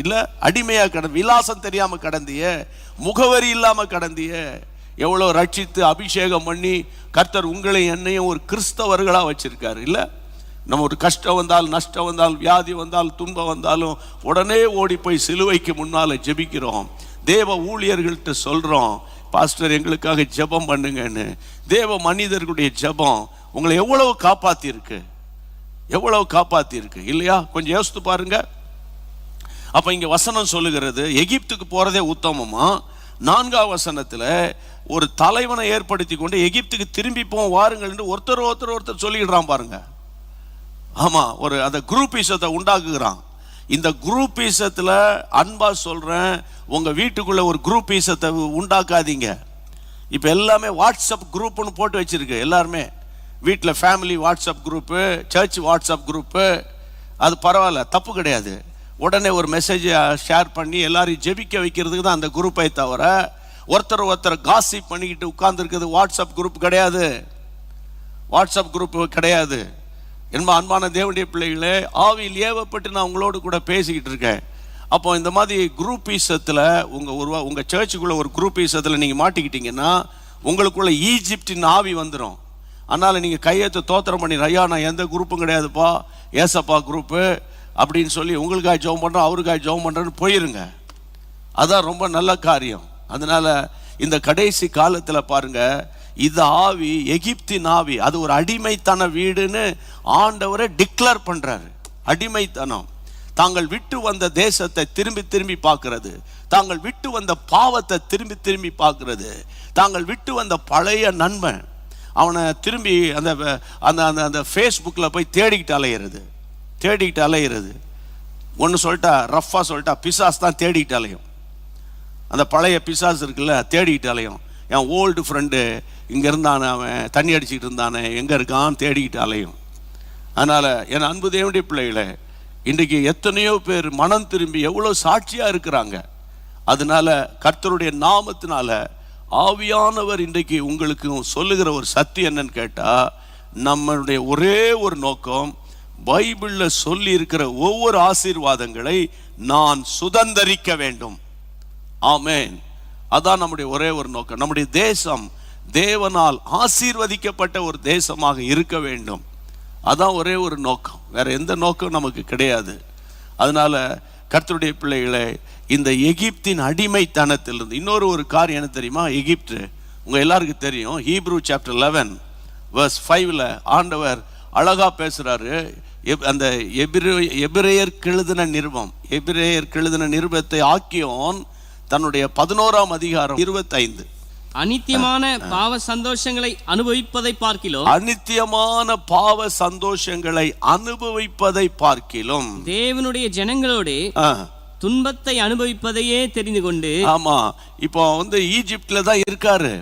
இல்லை? விலாசம் தெரியாமல் கடந்திய, முகவரி இல்லாமல் கடந்திய. எவ்வளோ ரட்சித்து அபிஷேகம் பண்ணி கர்த்தர் உங்களை என்னையும் ஒரு கிறிஸ்தவர்களாக வச்சிருக்காரு இல்லை? நம்ம ஒரு கஷ்டம் வந்தால், நஷ்டம் வந்தால், வியாதி வந்தால், துன்பம் வந்தாலும் உடனே ஓடி போய் சிலுவைக்கு முன்னால் ஜெபிக்கிறோம். தேவ ஊழியர்கள்ட்ட சொல்கிறோம், பாஸ்டர் எங்களுக்காக ஜெபம் பண்ணுங்கன்னு. தேவ மனிதர்களுடைய ஜெபம் உங்களை எவ்வளவு காப்பாற்றிருக்கு இல்லையா? கொஞ்சம் யோசித்து பாருங்க. அப்போ இங்கே வசனம் சொல்லுகிறது, எகிப்துக்கு போகிறதே உத்தமமா, 4ஆம் வசனத்துல ஒரு தலைவனை ஏற்படுத்தி கொண்டு எகிப்துக்கு திரும்பி போவோம் வாருங்கள் என்று ஒருத்தர் சொல்லிடுறான் பாருங்க. ஆமா, ஒரு அந்த குரூப்பிசத்தை உண்டாக்குகிறான். இந்த குரூப்பிசத்துல அன்பா சொல்றேன், உங்க வீட்டுக்குள்ள ஒரு குரூப்பிசத்தை உண்டாக்காதீங்க. இப்ப எல்லாமே வாட்ஸ்அப் குரூப்னு போட்டு வச்சிருக்கு. எல்லாருமே வீட்டில் family WhatsApp group, church WhatsApp group, அது பரவாயில்ல, தப்பு கிடையாது. உடனே ஒரு மெசேஜை ஷேர் பண்ணி எல்லாரையும் ஜெபிக்க வைக்கிறதுக்கு தான் அந்த குரூப்பை தவிர ஒருத்தர் காசிப் பண்ணிக்கிட்டு உட்கார்ந்துருக்கிறது வாட்ஸ்அப் குரூப் கிடையாது. வாட்ஸ்அப் குரூப் கிடையாது. என்ப அன்பான தேவனுடைய பிள்ளைகளே, ஆவியில் ஏவப்பட்டு நான் உங்களோடு கூட பேசிக்கிட்டு இருக்கேன். அப்போ இந்த மாதிரி குரூப்பீசத்தில் உங்கள் சர்ச்சுக்குள்ளே ஒரு குரூப்பீசத்தில் நீங்கள் மாட்டிக்கிட்டீங்கன்னா உங்களுக்குள்ள ஈஜிப்டின் ஆவி வந்துடும். அதனால் நீங்கள் கையெழுத்து தோத்திரம் பண்ணி, ஐயா நான் எந்த குரூப்பும் கிடையாதுப்பா, ஏசப்பா குரூப்பு அப்படின்னு சொல்லி உங்களுக்காக ஜெபம் பண்ணுறோம், அவருக்காக ஜெபம் பண்ணுறேன்னு போயிருங்க. அதான் ரொம்ப நல்ல காரியம். அதனால் இந்த கடைசி காலத்தில் பாருங்கள், இந்த ஆவி எகிப்தின் ஆவி, அது ஒரு அடிமைத்தன வீடுன்னு ஆண்டவரை டிக்ளேர் பண்ணுறாரு. அடிமைத்தனம், தாங்கள் விட்டு வந்த தேசத்தை திரும்பி திரும்பி பார்க்கிறது, தாங்கள் விட்டு வந்த பாவத்தை திரும்பி திரும்பி பார்க்கிறது, தாங்கள் விட்டு வந்த பழைய நண்பன் அவனை திரும்பி அந்த அந்த அந்த அந்த ஃபேஸ்புக்கில் போய் தேடிக்கிட்டு அலையிறது. ஒன்று சொல்லிட்டா, ரஃபாக சொல்லிட்டா, பிசாஸ் தான் தேடிக்கிட்டு அலையும். அந்த பழைய பிசாஸ் இருக்குல்ல, தேடிக்கிட்டு அலையும். என் ஓல்டு ஃப்ரெண்டு இங்கே இருந்தானே, அவன் தண்ணி அடிச்சுக்கிட்டு இருந்தானே, எங்கே இருக்கான் தேடிக்கிட்டு அலையும். அதனால் என் அன்பு தேவனுடைய பிள்ளைகளை, இன்றைக்கு எத்தனையோ பேர் மனம் திரும்பி எவ்வளோ சாட்சியாக இருக்கிறாங்க. அதனால கர்த்தருடைய நாமத்தினால ஆவியானவர் இன்றைக்கு உங்களுக்கு சொல்லுகிற ஒரு சத்தியம் என்னன்னு கேட்டால், நம்மளுடைய ஒரே ஒரு நோக்கம், பைபிளில் சொல்லி இருக்கிற ஒவ்வொரு ஆசீர்வாதங்களை நான் சுதந்தரிக்க வேண்டும். ஆமென். அதான் நம்முடைய ஒரே ஒரு நோக்கம். நம்முடைய தேசம் தேவனால் ஆசீர்வதிக்கப்பட்ட ஒரு தேசமாக இருக்க வேண்டும். அதான் ஒரே ஒரு நோக்கம், வேற எந்த நோக்கம் நமக்கு கிடையாது. அதனால கர்த்தருடைய பிள்ளைகளை, இந்த எகிப்தின் அடிமைத்தனத்திலிருந்து இன்னொரு ஒரு காரியம் என்ன தெரியுமா? எகிப்து உங்க எல்லாருக்கும் தெரியும். ஹீப்ரூ சாப்டர் 11 verse 5ல ஆண்டவர் அழகா பேசுறாரு. அந்த எபிரேயருக்கு எழுதின நிருபத்தை ஆக்கியோன் தன்னுடைய 11ஆம் அதிகாரம் 25, அநித்தியமான பாவ சந்தோஷங்களை அனுபவிப்பதை பார்க்கிலும் தேவனுடைய ஜனங்களோடு துன்பத்தை அனுபவிப்பதையே தெரிந்து கொண்டு. ஆமா, இப்போ ஈஜிப்ட்ல தான் இருக்காரு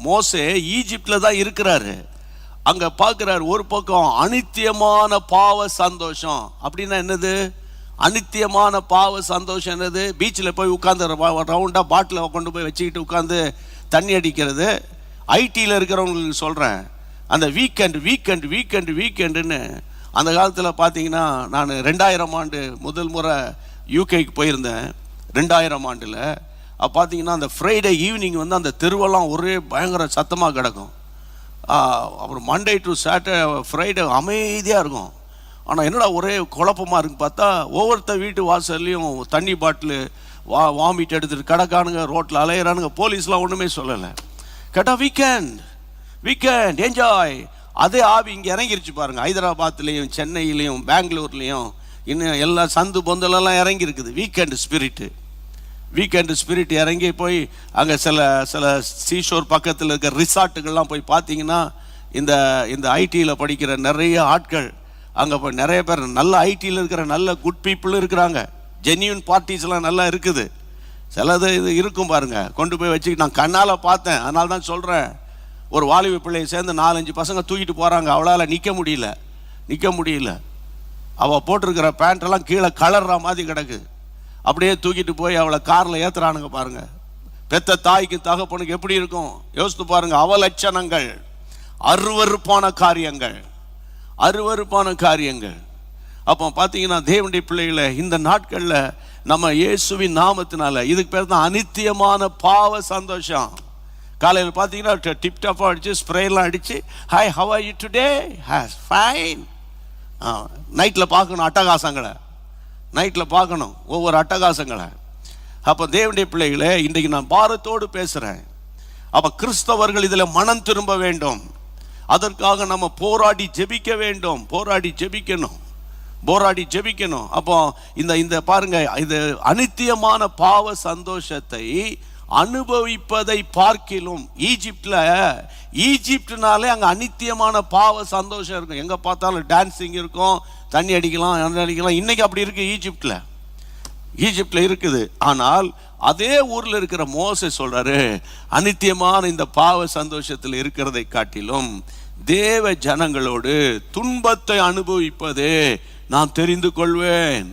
மோசே, ஈஜிப்ட்ல தான் இருக்கிறாரு. அங்க பார்க்கிறார், ஒரு பக்கம் அநித்தியமான பாவ சந்தோஷம். அப்படின்னா என்னது? அநித்தியமான பாவ சந்தோஷம் என்னது? பீச்சில் போய் உட்காந்து ரவுண்டா பாட்டில் கொண்டு போய் வச்சுக்கிட்டு உட்காந்து தண்ணி அடிக்கிறது. ஐடியில் இருக்கிறவங்களுக்கு சொல்கிறேன், அந்த வீக்கெண்டுன்னு அந்த காலத்தில் பார்த்தீங்கன்னா, நான் 2000 ஆண்டு முதல் முறை யூகேக்கு போயிருந்தேன். 2000 ஆண்டில் பார்த்தீங்கன்னா அந்த ஃப்ரைடே ஈவினிங் அந்த தெருவெல்லாம் ஒரே பயங்கர சத்தமாக கிடக்கும். அப்புறம் மண்டே டு சாட்டர்டே ஃப்ரைடே அமைதியாக இருக்கும். ஆனால் என்னடா ஒரே குழப்பமாக இருக்குன்னு பார்த்தா, ஒவ்வொருத்தர் வீட்டு வாசல்லையும் தண்ணி பாட்டில் வாமிட் எடுத்துகிட்டு கிடக்கானுங்க, ரோட்டில் அலையிறானுங்க. போலீஸ்லாம் ஒன்றுமே சொல்லலை. கேட்டால் வீக்கெண்ட் என்ஜாய். அதே ஆவி இங்கே இறங்கிருச்சு பாருங்கள். ஹைதராபாத்லேயும் சென்னையிலையும் பெங்களூர்லேயும் இன்னும் எல்லா சந்து பொந்தலெல்லாம் இறங்கியிருக்குது. வீக்கெண்டு ஸ்பிரிட் இறங்கி போய் அங்கே சில சீஷோர் பக்கத்தில் இருக்கிற ரிசார்ட்டுகள்லாம் போய் பார்த்தீங்கன்னா, இந்த ஐடியில் படிக்கிற நிறைய ஆட்கள் அங்கே போய் நிறைய பேர் நல்ல ஐடியில் இருக்கிற நல்ல குட் பீப்புளும் இருக்கிறாங்க. ஜென்யூன் பார்ட்டிஸ்லாம் நல்லா இருக்குது. சிலது இது இருக்கும் பாருங்க, கொண்டு போய் வச்சுக்கிட்டு நான் கண்ணால் பார்த்தேன். அதனால தான் சொல்கிறேன், ஒரு வாலிப பிள்ளையை சேர்ந்து 4-5 பசங்க தூக்கிட்டு போகிறாங்க. அவளால் நிற்க முடியல. அவள் போட்டிருக்கிற பேண்ட்டெல்லாம் கீழே கலர்ற மாதிரி கிடக்கு. அப்படியே தூக்கிட்டு போய் அவளை காரில் ஏற்றுறானுங்க பாருங்க. பெத்த தாய்க்கு தகப்பனுக்கு எப்படி இருக்கும் யோசித்து பாருங்க. அவலட்சணங்கள், அருவருப்பான காரியங்கள். அப்போ பார்த்தீங்கன்னா தேவனுடைய பிள்ளைகளை, இந்த நாட்களில் நம்ம இயேசுவின் நாமத்தினால, இதுக்கு பேர் தான் அநித்தியமான பாவ சந்தோஷம். காலையில் பார்த்தீங்கன்னா டிப்டாப்பாக அடிச்சு, ஸ்ப்ரேலாம் அடித்து, hi how are you today, has fine. நைட்டில் பார்க்கணும் ஒவ்வொரு அட்டகாசங்களை. அப்போ தேவனுடைய பிள்ளைகளே, இன்றைக்கு நான் பாரத்தோடு பேசுகிறேன். அப்போ கிறிஸ்தவர்கள் இதில் மனம் திரும்ப வேண்டும். அதற்காக நம்ம போராடி ஜெபிக்கணும். அப்போ இந்த பாருங்க, இது அநித்தியமான பாவ சந்தோஷத்தை அனுபவிப்பதை பார்க்கிலும். ஈஜிப்ட்னாலே அங்கே அநித்தியமான பாவ சந்தோஷம் இருக்கும். எங்கே பார்த்தாலும் டான்ஸிங் இருக்கும், தண்ணி அடிக்கலாம். இன்னைக்கு அப்படி இருக்கு ஈஜிப்டில் இருக்குது. ஆனால் அதே ஊரில் இருக்கிற மோசே சொல்றாரு, அநித்தியமான இந்த பாவ சந்தோஷத்தில் இருக்கிறதை காட்டிலும் தேவ ஜனங்களோடு துன்பத்தை அனுபவிப்பதே நான் தெரிந்து கொள்வேன்.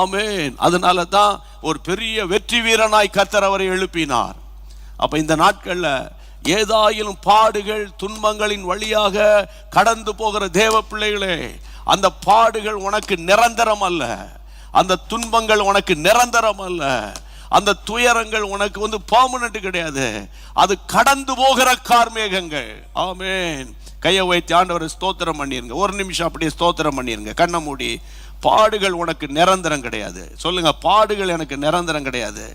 ஆமென். அதனால தான் ஒரு பெரிய வெற்றி வீரனாய் கர்த்தர் அவரை எழுப்பினார். அப்ப இந்த நாட்கள்ல ஏதாயிலும் பாடுகள் துன்பங்களின் வழியாக கடந்து போகிற தேவ பிள்ளைகளே, அந்த பாடுகள் உனக்கு நிரந்தரம் அல்ல, அந்த துன்பங்கள் உனக்கு நிரந்தரம் அல்ல, அந்த துயரங்கள் உனக்கு பெர்மனன்ட் கிடையாது. அது கடந்து போகிற கார்மேகங்கள். ஆமென். கையை வைத்து ஆண்டவரை ஸ்தோத்திரம் பண்ணிருங்க. ஒரு நிமிஷம் அப்படியே ஸ்தோத்திரம் பண்ணிருங்க, கண்ணை மூடி. பாடுகள் உனக்கு நிரந்தரம் கிடையாது. சொல்லுங்க, பாடுகள் எனக்கு நிரந்தரம் கிடையாது.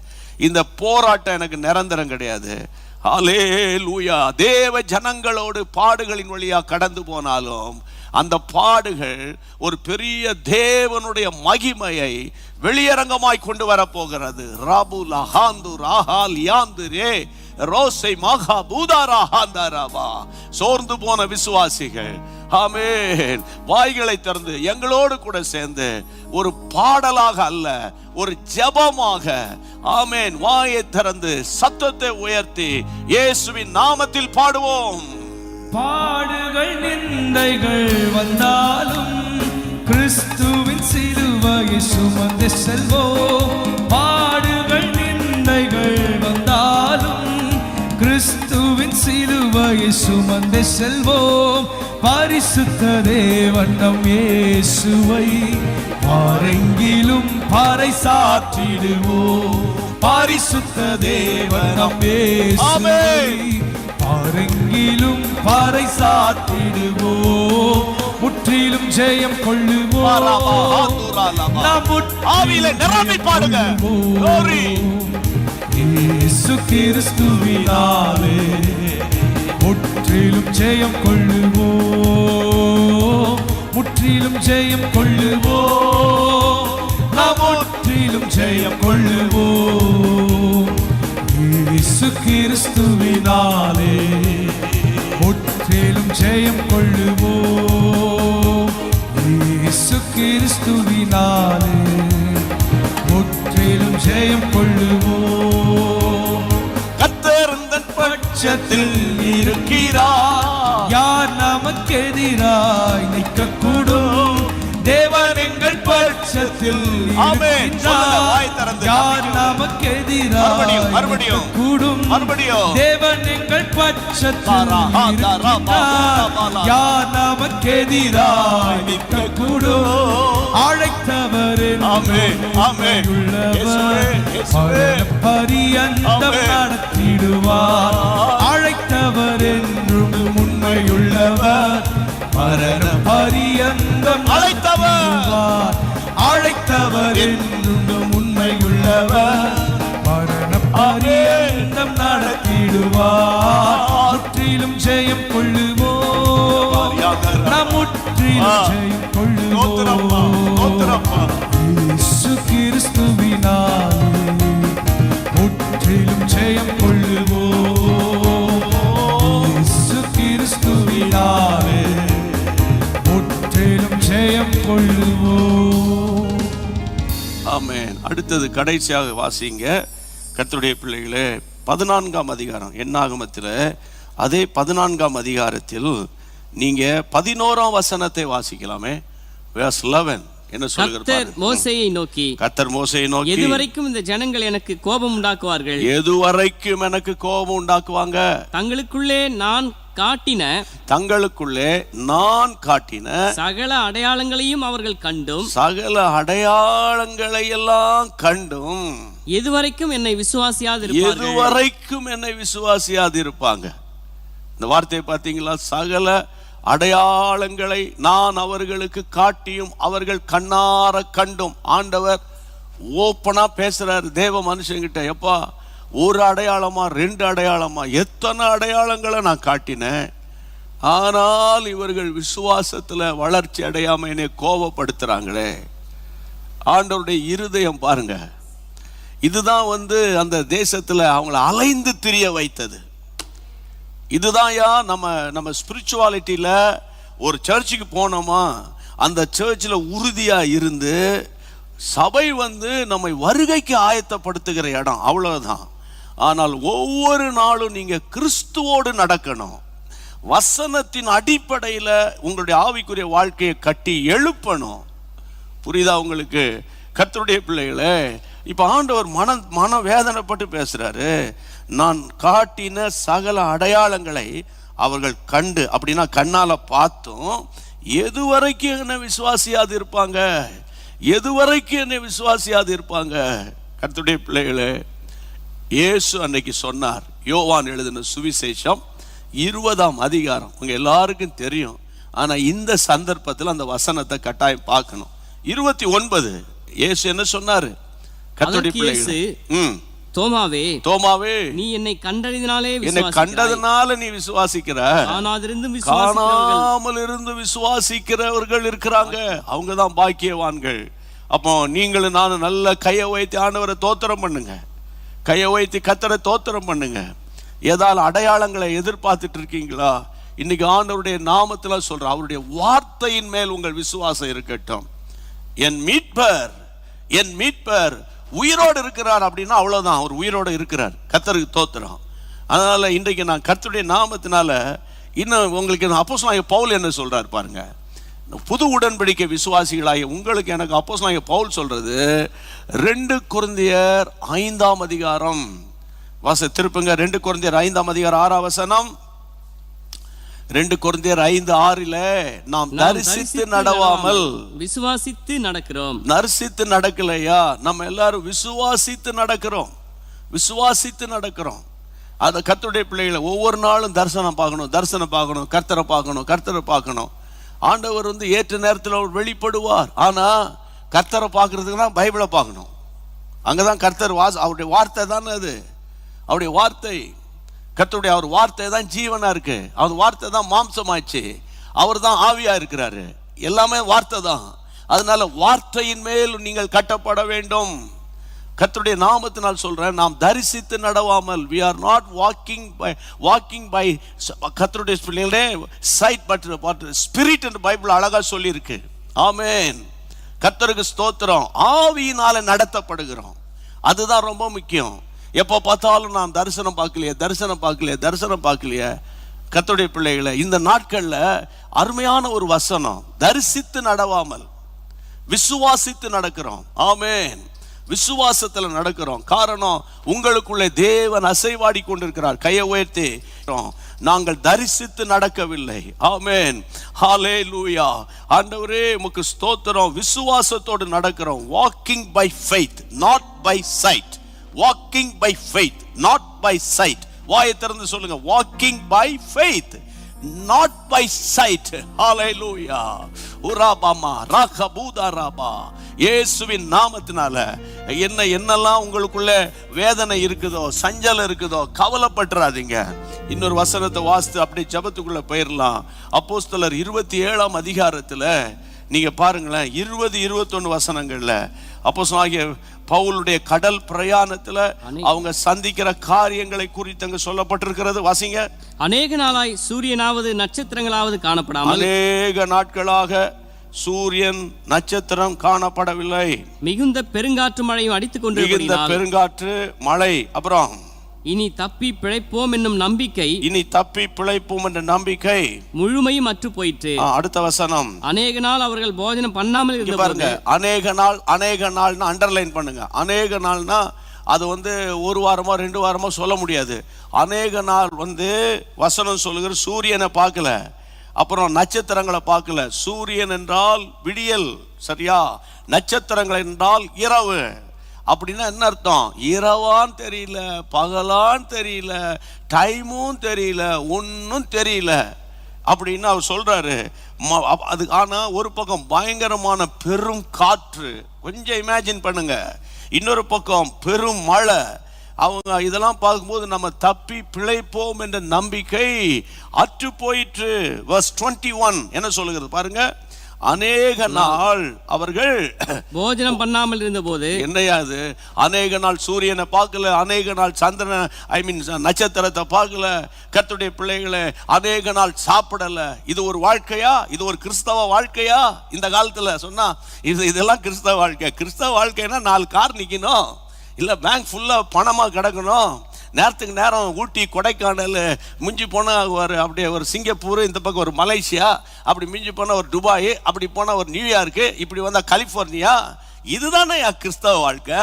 இந்த போராட்டம் எனக்கு நிரந்தரம் கிடையாது. ஹல்லேலூயா. தேவ ஜனங்களோடு பாடுகளின் வழியா கடந்து போனாலும் அந்த பாடுகள் ஒரு பெரிய தேவனுடைய மகிமையை வெளியரங்கமாய் கொண்டு வரப்போகிறது. ராபுலா ஹாந்து ராஹால் யாந்து ரே ரோசை மகா பூதாரா ஹாந்தாராவா. சோர்ந்து போன விசுவாசிகள் ஆமென், வாய்களை திறந்து எங்களோடு கூட சேர்ந்து ஒரு பாடலாக அல்ல, ஒரு ஜெபமாக ஆமென் வாயை திறந்து சத்தத்தை உயர்த்தி இயேசுவின் நாமத்தில் பாடுவோம். பாடுகள் நிந்தைகள் வந்தாலும் கிறிஸ்துவின் சிலுவையை சுமந்து செல்வோம். பாடுகள் நிந்தைகள் வந்தாலும் கிறிஸ்துவின் சிலுவையை சுமந்து செல்வோம். பரிசுத்த தேவன் நம் இயேசுவை பாரெங்கிலும் பாறை சாற்றிடுவோம். பரிசுத்த தேவன் நம் இயேசுவை பாரெங்கிலும் பாறை சாத்திடுவோம். முற்றிலும் ஜெயம் கொள்ளுவோம். ஆவியிலே நிரம்பி பாடுங்க. இயேசு கிறிஸ்துவினாலே முற்றிலும் ஜெயம் கொள்ளுவோம். முற்றிலும் ஜெயம் கொள்ளுவோம். நாம் முற்றிலும் ஜெயம் கொள்ளுவோம். இயேசு கிறிஸ்துவினாலே முற்றிலும் ஜெயம் கொள்ளுவோம். இயேசு கிறிஸ்துவினாலே முற்றிலும் ஜெயம் கொள்ளுவோம். கர்த்தர் தன் பட்சத்தில் இருக்கிறார், யார் நமக்கு எதிராய் நிற்கக்கூடும்? தேவன் எங்கள் பட்சத்தில் யார் நமக்கு எதிராய் கூடும்? தேவன் எங்கள் பட்சத்தில் யார் நமக்கு எதிராய் நிற்கக்கூடும்? அழைத்தவர் பரியந்தம் நடத்திடுவார். அழைத்தவர் என்றும் உண்மையுள்ளவர், மரண பரியந்தம் அழைத்தவர். அழைத்தவர் என்றும் உண்மையுள்ளவர், மரண பரியந்தம் நடத்திடுவார். முற்றிலும் ஜெயம் கொள்ளுவோம். நாம் முற்றிலும் ஜெயம் கொள்ளுவோம். இயேசு கிறிஸ்துவினாலே முற்றிலும் ஜெயம் கொள்ளுவோம். இயேசு கிறிஸ்துவினாலே முற்றிலும் ஜெயம் கொள்ளுவோம். ஆமென். அடுத்தது கடைசியாக வாசிங்க கர்த்தருடைய பிள்ளைகளே, 14ஆம் அதிகாரம் என்னாகமத்தில். அதே 14ஆம் அதிகாரத்தில் நீங்க 11ஆம் வசனத்தை வாசிக்கலாமே. verse 11 என்ன சொல்கிறது? கர்த்தர் மோசேயை நோக்கி, கர்த்தர் மோசேயை நோக்கி, எதுவரைக்கும் இந்த ஜனங்கள் எனக்கு கோபம் உண்டாக்குவார்கள்? எதுவரைக்கும் எனக்கு கோபம் உண்டாக்குவாங்க? தங்களுக்குள்ளே நான் காட்டின சகல அடையாளங்களையும் அவர்கள் கண்டும், சகல அடையாளங்களை எல்லாம் கண்டும் எதுவரைக்கும் என்னை விசுவாசியாதிருப்பாங்க. இந்த வார்த்தையை பார்த்தீங்களா? சகல அடையாளங்களை நான் அவர்களுக்கு காட்டியும் அவர்கள் கண்ணார கண்டும். ஆண்டவர் ஓப்பனா பேசுறாரு தேவ மனுஷங்கிட்ட. எப்பா, ஒரு அடையாளமா, 2 அடையாளமா, எத்தனை அடையாளங்களை நான் காட்டினேன், ஆனால் இவர்கள் விசுவாசத்துல வளர்ச்சி அடையாம என்னை கோபப்படுத்துறாங்களே. ஆண்டவருடைய இருதயம் பாருங்க. இதுதான் வந்து அந்த தேசத்துல அவங்கள அலைந்து திரிய வைத்தது. இதுதான் நம்ம ஸ்பிரிச்சுவாலிட்டியில ஒரு சர்ச்சுக்கு போனோமா, அந்த சர்ச்சில் உறுதியா இருந்து சபை வந்து நம்மை வருகைக்கு ஆயத்தப்படுத்துகிற இடம், அவ்வளவுதான். ஆனால் ஒவ்வொரு நாளும் நீங்க கிறிஸ்துவோடு நடக்கணும். வசனத்தின் அடிப்படையில் உங்களுடைய ஆவிக்குரிய வாழ்க்கையை கட்டி எழுப்பணும். புரியுதா உங்களுக்கு கர்த்தருடைய பிள்ளைகளே? இப்ப ஆண்டவர் மன வேதனைப்பட்டு பேசுறாரு. நான் காட்டின சகல அடையாளங்களை அவர்கள் கண்டு, அப்படின்னா கண்ணால பார்த்தும் எது வரைக்கும் என்னை விசுவாசியாது இருப்பாங்க, எது வரைக்கும் என்னை விசுவாசியாது இருப்பாங்க? கர்த்தருடைய பிள்ளைகளே, இயேசு அன்னைக்கு சொன்னார். யோவான் எழுதின சுவிசேஷம் 20ஆம் அதிகாரம் உங்க எல்லாருக்கும் தெரியும். ஆனா இந்த சந்தர்ப்பத்தில் அந்த வசனத்தை கட்டாயம் பார்க்கணும். 29 இயேசு என்ன சொன்னாரு? கர்த்தருடைய பிள்ளைகளே, தோமாவே, தோமாவே, நீ என்னை கண்டதினாலே என்னை கண்டதனால நீ விசுவாசிக்கிற, காணாமல் இருந்து விசுவாசிக்கிறவர்கள் இருக்கிறாங்க, அவங்க தான் பாக்கியவான்கள். அப்போ நீங்களும் நானும் நல்ல கையை வைத்து ஆண்டவரை தோத்திரம் பண்ணுங்க, கையை வைத்து கர்த்தரை தோத்திரம் பண்ணுங்க. ஏதாவது அடையாளங்களை எதிர்பார்த்துட்டு இருக்கீங்களா? இன்னைக்கு ஆண்டவருடைய நாமத்துல சொல்ற, அவருடைய வார்த்தையின் மேல் உங்கள் விசுவாசம் இருக்கட்டும். என் மீட்பர் உயிரோடு இருக்கிறார் அப்படின்னா அவ்வளவுதான், அவர் உயிரோடு இருக்கிறார். கர்த்தருக்கு தோத்திரம். அதனால இன்றைக்கு நான் கர்த்தருடைய நாமத்தினால இன்னும் உங்களுக்கு அப்போஸ்தலனாகிய பவுல் என்ன சொல்றார் பாருங்க. புது உடன்படிக்கை விசுவாசிகளாகிய உங்களுக்கு எனக்கு அப்போஸ்தலனாகிய பவுல் சொல்றது 2 கொரிந்தியர் 5ஆம் அதிகாரம் திருப்புங்க. 2 கொரிந்தியர் 5ஆம் அதிகாரம் 6ஆம் வசனம். 2 கொரிந்தியர் 5:6 நாம் தரிசித்து நடவாமல் விசுவாசித்து நடக்கிறோம். தரிசித்து நடக்கலையா? நம்ம எல்லாரும் விசுவாசித்து நடக்கிறோம், விசுவாசித்து நடக்கிறோம். அந்த கர்த்தருடைய பிள்ளைகளை ஒவ்வொரு நாளும் தரிசனம் பார்க்கணும், கர்த்தரை பார்க்கணும். ஆண்டவர் வந்து ஏற்ற நேரத்தில் அவர் வெளிப்படுவார். ஆனா கர்த்தரை பார்க்கறதுக்கு தான் பைபிளை பார்க்கணும். அங்கதான் கர்த்தர் அவருடைய வார்த்தை தானே அது, அவருடைய வார்த்தை. கர்த்தருடைய அவர் வார்த்தை தான் ஜீவனா இருக்கு, அவர் வார்த்தை தான் மாம்சமாச்சு, அவர் தான் ஆவியா இருக்கிறாரு, எல்லாமே வார்த்தை தான். அதனால வார்த்தையின் மேல் நீங்கள் கட்டப்பட வேண்டும். கர்த்தருடைய நாமத்தினால் சொல்றேன், நாம் தரிசித்து நடவாமல், we are not walking by கர்த்தருடைய பிள்ளைகளே sight but spirit என்று பைபிள் அழகா சொல்லி இருக்கு. ஆமென். கர்த்தருக்கு ஸ்தோத்திரம். ஆவியினால நடத்தப்படுகிறோம், அதுதான் ரொம்ப முக்கியம். எப்போ பார்த்தாலும் நான் தரிசனம் பார்க்கலையே. கர்த்தருடைய பிள்ளைகளை, இந்த நாட்கள்ல அருமையான ஒரு வசனம், தரிசித்து நடவாமல் விசுவாசித்து நடக்கிறோம். ஆமென். விசுவாசத்துல நடக்கிறோம். காரணம், உங்களுக்குள்ளே தேவன் அசைவாடி கொண்டிருக்கிறார். கையை உயர்த்தி, நாங்கள் தரிசித்து நடக்கவில்லை. ஆமென். ஹல்லேலூயா. ஆண்டவரே உமக்கு ஸ்தோத்திரம். விசுவாசத்தோடு நடக்கிறோம். Walking by faith not by sight. Walking by faith, not by sight. வாயை திறந்து சொல்லுங்க, walking by faith, not by sight. Hallelujah. உராபாமா ராகபூதாராபா. இயேசுவின் நாமத்தினால என்னெல்லாம் உங்களுக்குள்ள வேதனை இருக்குதோ, சஞ்சலம் இருக்குதோ, கவலைப்பட்டுறாதீங்க. இன்னொரு வசனத்தை வாசித்து அப்படியே ஜெபத்துக்குள்ள போயிடலாம். அப்போஸ்தலர் 27ஆம் அதிகாரத்துல நீங்க பாருங்களேன், 20-21 வசனங்கள்ல அப்போஸ்தலனாகிய பவுலுடைய கடல் பிரயாணத்துல அவங்க சந்திக்கிற காரியங்களை குறித்து அங்க சொல்லப்பட்டிருக்கிறது. வாசிங்க. அநேக நாளாய் சூரியனாவது நட்சத்திரங்களாவது காணப்படாமல், அநேக நாட்களாக சூரியன் நட்சத்திரம் காணப்படவில்லை. மிகுந்த பெருங்காற்று மழையும் அடித்துக் கொண்டு பெருங்காற்று மழை. அப்புறம் இனி தப்பி பிழைப்போம் என்னும் நம்பிக்கை முழுமையும் அற்று போயிற்று. அடுத்த வசனம், அநேக நாள் அவர்கள் போஜனம் பண்ணாமல் இருந்தபோது. அநேக நாள்னா அண்டர்லைன் பண்ணுங்க. அநேக நாள்னா அது வந்து 1 வாரமோ 2 வாரமோ சொல்ல முடியாது. அநேக நாள் வந்து வசனம் சொல்லுகிற சூரியனை பார்க்கல, அப்புறம் நட்சத்திரங்களை பார்க்கல. சூரியன் என்றால் விடியல், சரியா? நட்சத்திரங்கள் என்றால் இரவு. அப்படின்னா என்ன அர்த்தம்? இரவான்னு தெரியல, பகலான்னு தெரியல, டைமும் தெரியல, ஒன்னும் தெரியல அப்படின்னு அவர் சொல்றாரு. அது ஆனா ஒரு பக்கம் பயங்கரமான பெரும் காற்று, கொஞ்சம் இமேஜின் பண்ணுங்க. இன்னொரு பக்கம் பெரும் மழை. அவங்க இதெல்லாம் பார்க்கும்போது நம்ம தப்பி பிழைப்போம் என்ற நம்பிக்கை அற்று போயிற்று. verse 21 என்ன சொல்லுகிறது பாருங்க. அநேக நாள் அவர்கள் போஜனம் பண்ணாமல் இருந்தபோது. என்னையாது அநேக நாள் சூரியனை பார்க்கல, அநேக நாள் சந்திரனை நட்சத்திரத்தை பார்க்கல. கர்த்தருடைய பிள்ளைகளை அநேக நாள் சாப்பிடல. இது ஒரு வாழ்க்கையா? இது ஒரு கிறிஸ்தவ வாழ்க்கையா? இந்த காலத்துல சொன்னா இதெல்லாம் கிறிஸ்தவ வாழ்க்கை. கிறிஸ்தவ வாழ்க்கைன்னா 4 கார் நிக்கணும், இல்ல பேங்க் ஃபுல்லா பணமா கிடக்கணும், நேரத்துக்கு நேரம் ஊட்டி கொடைக்கானல், மிஞ்சி போனால் அப்படியே ஒரு சிங்கப்பூர், இந்த பக்கம் ஒரு மலேசியா, அப்படி மிஞ்சி போனால் ஒரு துபாய், அப்படி போனால் ஒரு நியூயார்க்கு, இப்படி வந்தால் கலிஃபோர்னியா. இதுதானே கிறிஸ்தவ வாழ்க்கை?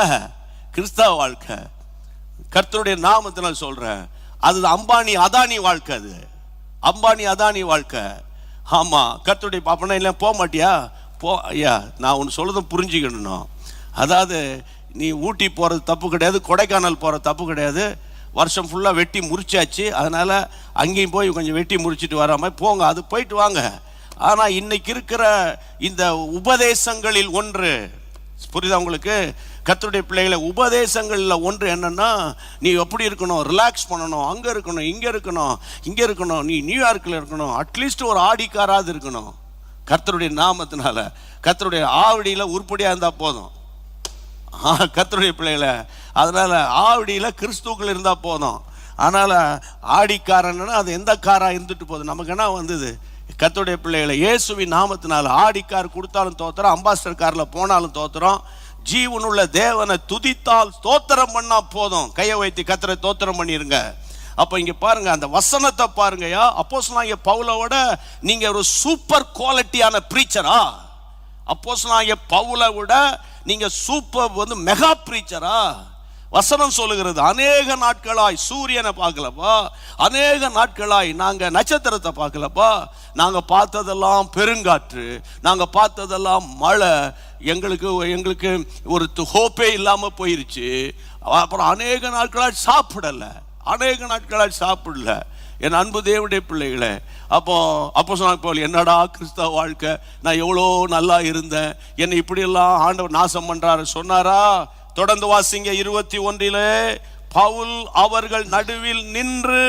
கிறிஸ்தவ வாழ்க்கை கர்த்தருடைய நாமத்தில் சொல்கிறேன். அது அம்பானி அதானி வாழ்க்கை. அது அம்பானி அதானி வாழ்க்கை. ஆமாம், கர்த்தருடைய பாப்பனா இல்லை போக மாட்டியா? ஐயா, நான் ஒன்று சொல்கிறத புரிஞ்சுக்கணும். அதாவது நீ ஊட்டி போகிறது தப்பு கிடையாது, கொடைக்கானல் போகிற தப்பு கிடையாது. வருஷம் ஃபுல்லாக வெட்டி முறிச்சாச்சு, அதனால் அங்கேயும் போய் கொஞ்சம் வெட்டி முறிச்சிட்டு வராமல் போங்க, அது போயிட்டு வாங்க. ஆனால் இன்னைக்கு இருக்கிற இந்த உபதேசங்களில் ஒன்று, புரியுதா உங்களுக்கு? கர்த்தருடைய பிள்ளைகளை உபதேசங்களில் ஒன்று என்னன்னா, நீ எப்படி இருக்கணும், ரிலாக்ஸ் பண்ணணும், அங்கே இருக்கணும், இங்கே இருக்கணும், இங்கே இருக்கணும், நீ நியூயார்க்கில் இருக்கணும், அட்லீஸ்ட் ஒரு ஆடிக்காராது இருக்கணும். கர்த்தருடைய நாமத்தினால கர்த்தருடைய ஆவடியில் உருப்படியாக இருந்தால் போதும். கர்த்தருடைய பிள்ளைகளை அதனால ஆவடியில் கிறிஸ்துக்கள் இருந்தால் போதும். அதனால் ஆடிக்காரன்னா அது எந்த காராக இருந்துட்டு போதும், நமக்கு என்ன வந்தது? கர்த்தருடைய பிள்ளைகளை இயேசுவின் நாமத்தினால ஆடிக்கார் கொடுத்தாலும் தோத்துறோம், அம்பாஸ்டர் காரில் போனாலும் தோத்துறோம். ஜீவனுள்ள தேவனை துதித்தால் ஸ்தோத்திரம் பண்ணா போதும். கையை வைத்து கர்த்தரை ஸ்தோத்திரம் பண்ணிருங்க. அப்போ இங்கே பாருங்க, அந்த வசனத்தை பாருங்கயா. அப்போஸ்தலனாகிய பவுலோட நீங்க ஒரு சூப்பர் குவாலிட்டியான பிரீச்சரா? அப்போஸ்தலனாகிய பவுலை விட நீங்க சூப்பர் மெகா பிரீச்சரா? வசனம் சொல்லுகிறது, அநேக நாட்களாய் சூரியனை பார்க்கலப்பா, அநேக நாட்களாய் நாங்க நட்சத்திரத்தை பார்க்கலப்பா, நாங்க பார்த்ததெல்லாம் பெருங்காற்று, நாங்க பார்த்ததெல்லாம் மழை, எங்களுக்கு ஒரு ஹோப்பே இல்லாம போயிருச்சு. அப்புறம் அநேக நாட்களாய் சாப்பிடல, அநேக நாட்களாய் சாப்பிடல. என் அன்பு தேவனுடைய பிள்ளைகளே, அப்போ சொன்ன என்னடா கிறிஸ்தவ வாழ்க்கை, நான் எவ்வளோ நல்லா இருந்தேன், என்னை இப்படியெல்லாம் ஆண்டவர் நாசம் பண்றாரு சொன்னாரா? தொடர்ந்து வாசிங்க. 21 பவுல் அவர்கள் நடுவில் நின்று,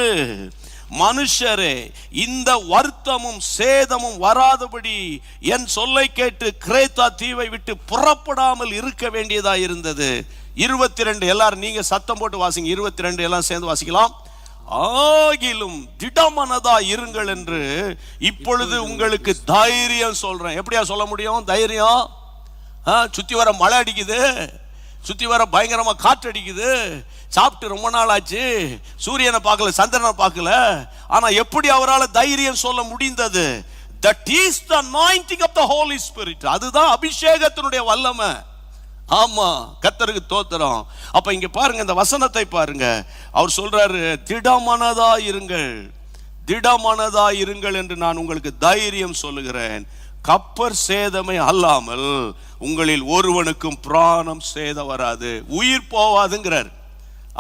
மனுஷரே, இந்த வருத்தமும் சேதமும் வராதபடி என் சொல்லை கேட்டு கிரேத்தா தீவை விட்டு புறப்படாமல் இருக்க வேண்டியதா இருந்தது. 22 எல்லாரும் நீங்க சத்தம் போட்டு வாசிங்க. 22 எல்லாம் சேர்ந்து வாசிக்கலாம். ஆகிலும் திடமனதா இருங்கள் என்று இப்பொழுது உங்களுக்கு தைரியம் சொல்றேன். எப்படியா சொல்ல முடியும் தைரியம்? சுத்தி வர மழை அடிக்குது, சுத்தி வர பயங்கரமா காற்று அடிக்குது, சாப்பிட்டு ரொம்ப நாள் ஆச்சு, சூரியனை பார்க்கல, சந்திரனை பார்க்கல, ஆனா எப்படி அவரால் தைரியம் சொல்ல முடிந்தது? That is the anointing of the Holy Spirit. அதுதான் அபிஷேகத்தினுடைய வல்லமை. ஆமா, கர்த்தருக்கு ஸ்தோத்திரம். அப்ப இங்க பாருங்க, இந்த வசனத்தை பாருங்க. அவர் சொல்றாரு, திடமனதா இருங்கள், திடமனதா இருங்கள் என்று நான் உங்களுக்கு தைரியம் சொல்லுகிறேன். கப்பர் சேதமே அல்லாமல் உங்களில் ஒருவனுக்கும் பிராணம் சேதம் வராது, உயிர் போவாதுங்கிறார்.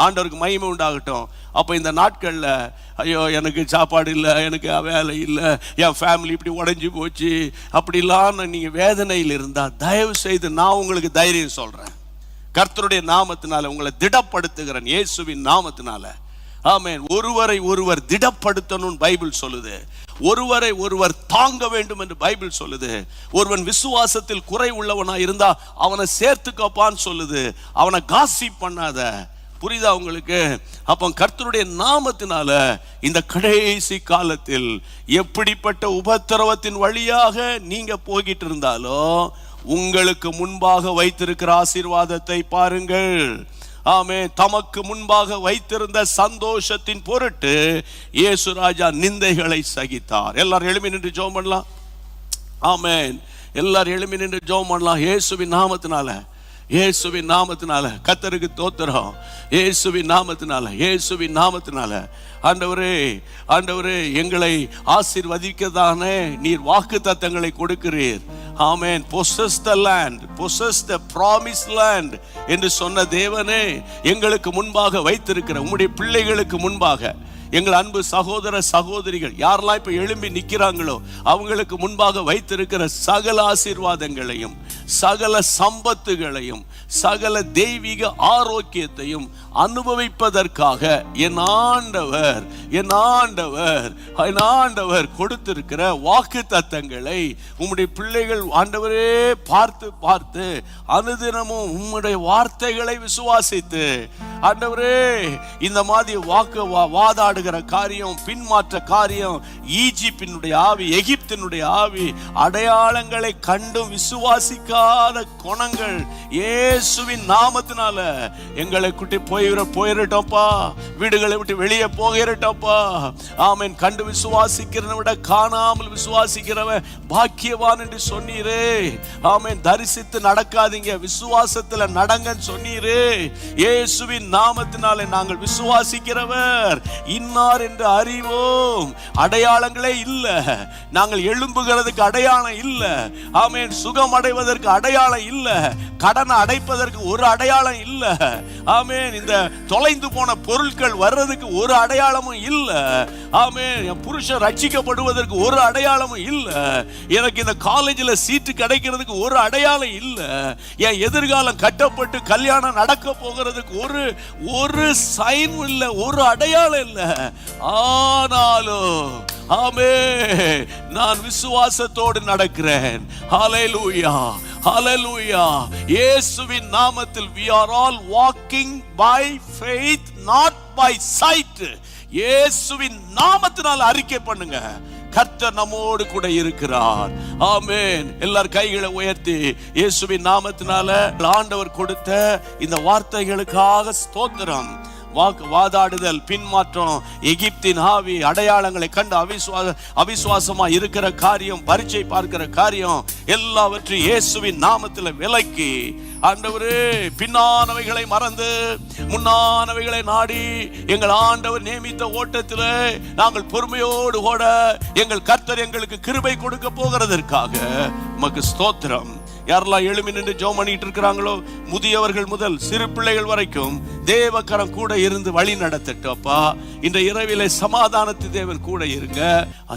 ஆண்டவருக்கு மகிமை உண்டாகட்டும். அப்போ இந்த நாட்களில் ஐயோ எனக்கு சாப்பாடு இல்லை, எனக்கு வேலை இல்லை, என் ஃபேமிலி இப்படி உடஞ்சி போச்சு அப்படிலாம் நீங்கள் வேதனையில் இருந்தால், தயவு செய்து நான் உங்களுக்கு தைரியம் சொல்கிறேன். கர்த்தருடைய நாமத்தினால உங்களை திடப்படுத்துகிறேன், இயேசுவின் நாமத்தினால. ஆமென். ஒருவரை ஒருவர் திடப்படுத்தணும் பைபிள் சொல்லுது. ஒருவரை ஒருவர் தாங்க வேண்டும் என்று பைபிள் சொல்லுது. ஒருவன் விசுவாசத்தில் குறை உள்ளவனா இருந்தா அவனை சேர்த்துக்கப்பான்னு சொல்லுது. அவனை காசிப் பண்ணாத. புரியுதா உங்களுக்கு? அப்போ கர்த்தருடைய நாமத்தினால இந்த கடைசி காலத்தில் எப்படிப்பட்ட உபத்திரவத்தின் வழியாக நீங்க போகிட்டு இருந்தாலும் உங்களுக்கு முன்பாக வைத்திருக்கிற ஆசீர்வாதத்தை பாருங்கள். ஆமென். தமக்கு முன்பாக வைத்திருந்த சந்தோஷத்தின் பொருட்டு இயேசு ராஜா நிந்தைகளை சகித்தார். எல்லாரும் எழும்பி நின்று ஜெபம் பண்ணலாம். ஆமென். எல்லாரும் எழும்பி நின்று ஜெபம் பண்ணலாம். இயேசுவின் நாமத்தினால, இயேசுவின் நாமத்தினால கர்த்தருக்கு ஸ்தோத்திரம். இயேசுவின் நாமத்தினால, இயேசுவின் நாமத்தினால. ஆண்டவரே, ஆண்டவரே, எங்களை ஆசீர்வதிக்கதானே நீர் வாக்குத்தத்தங்களை கொடுக்கிறீர். ஆமென். possess the land, possess the promised land என்று சொன்ன தேவனே, எங்களுக்கு முன்பாக வைத்திருக்கிற உம்முடைய பிள்ளைகளுக்கு முன்பாக, எங்கள் அன்பு சகோதர சகோதரிகள் யாரெல்லாம் இப்ப எழும்பி நிக்கிறாங்களோ அவங்களுக்கு முன்பாக வைத்திருக்கிற சகல ஆசீர்வாதங்களையும் சகல சம்பத்துகளையும் சகல தெய்வீக ஆரோக்கியத்தையும் அனுபவிப்பதற்காக என் ஆண்டவர் கொடுத்திருக்கிற வாக்கு தத்தங்களை உம்முடைய பிள்ளைகள் ஆண்டவரே பார்த்து அனுதினமும் உம்முடைய வார்த்தைகளை விசுவாசித்து ஆண்டவரே இந்த மாதிரி வாதாடுகிற காரியம், பின்மாற்ற காரியம், ஈஜிப்தினுடைய ஆவி, எகிப்தினுடைய ஆவி, அடையாளங்களை கண்டும் விசுவாசிக்காத குணங்கள் இயேசுவின் நாமத்தினால எங்களை குட்டி போயிரட்டோப்பா, வீடுகளை விட்டு வெளியே போகிறட்டோப்பா. ஆமென். கண்டு விசுவாசிக்கிறத விட காணாமல் விசுவாசிக்கிறவன் பாக்கியவான் என்று சொன்னீரே. ஆமென். தரிசித்து நடக்காதீங்க, விசுவாசத்துல நடங்கன்னு சொன்னீரே. இயேசுவின் நாமத்தினாலே நாங்கள் விசுவாசிக்கிறவர் இன்னார் என்று அறிவோம். அடையாளங்களே இல்ல, நாங்கள் எழும்புகிறதுக்கு அடையாளம் இல்ல. ஆமென். சுகம் அடைவதற்கு அடையாளம் இல்ல, கடனை அடைப்பதற்கு ஒரு அடையாளம் இல்ல. ஆமென். இந்த தொலைந்து போன பொருட்கள் வர்றதுக்கு ஒரு அடையாளமும் இல்ல. ஆமென். என் புருஷன் ரட்சிக்கப்படுவதற்கு ஒரு அடையாளமும் இல்ல. எனக்கு இந்த காலேஜில் சீட்டு கிடைக்கிறதுக்கு ஒரு அடையாளம் இல்ல. என் எதிர்காலம் கட்டப்பட்டு கல்யாணம் நடக்க போகிறதுக்கு ஒரு சைன் இல்ல, ஒரு அடையாளம் இல்ல. ஆனாலும் ஆமென், நான் விசுவாசத்தோடு நடக்கிறேன். ஹல்லேலூயா, ஹல்லேலூயா. இயேசுவின் நாமத்தில் we are all walking by faith, not by sight. இயேசுவின் நாமத்தினால் அறிக்கை பண்ணுங்க, கர்த்தர் நம்மோடு கூட இருக்கிறார். ஆமென். எல்லாரும் கைகளை உயர்த்தி இயேசுவின் நாமத்தினால ஆண்டவர் கொடுத்த இந்த வார்த்தைகளுக்காக ஸ்தோத்திரம். வாதாடுதல், பின்மாற்றம், எகிப்தின் ஆவி, அடையாளங்களை கண்டு அவிசுவாசமா இருக்கிற காரியம், பரீட்சை பார்க்கிற காரியம் எல்லாவற்றையும் இயேசுவின் நாமத்தில் விலக்கி ஆண்டவரே பின்னானவைகளை மறந்து முன்னானவைகளை நாடி எங்கள் ஆண்டவர் நியமித்த ஓட்டத்தில் நாங்கள் பொறுமையோடு ஓட எங்கள் கர்த்தர் எங்களுக்கு கிருபை கொடுக்க போகிறதற்காக உமக்கு ஸ்தோத்திரம். யாரெல்லாம் எழுமி நின்று ஜெபம் பண்ணிட்டு இருக்கிறாங்களோ, முதியவர்கள் முதல் சிறு பிள்ளைகள் வரைக்கும் தேவக்கரம் கூட இருந்து வழி நடத்தட்டோப்பா. இந்த இரவிலே சமாதானத்து தேவன் கூட இருங்க.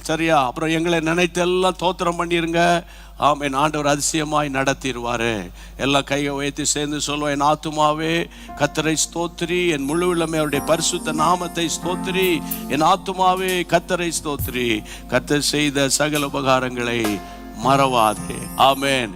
சரியா? அப்புறம் எங்களை நினைத்து எல்லாம் தோத்திரம் பண்ணிருங்க. ஆமென். ஆண்டவர் அதிசயமாய் நடத்திடுவாரு. எல்லா கையை உயர்த்தி சேர்ந்து சொல்லுவோம், என் ஆத்துமாவே கர்த்தரை ஸ்தோத்திரி, என் முழு உள்ளமே அவருடைய பரிசுத்த நாமத்தை ஸ்தோத்திரி. என் ஆத்துமாவே கர்த்தரை ஸ்தோத்திரி, கர்த்தர் செய்த சகல உபகாரங்களை மறவாதே. ஆமென்.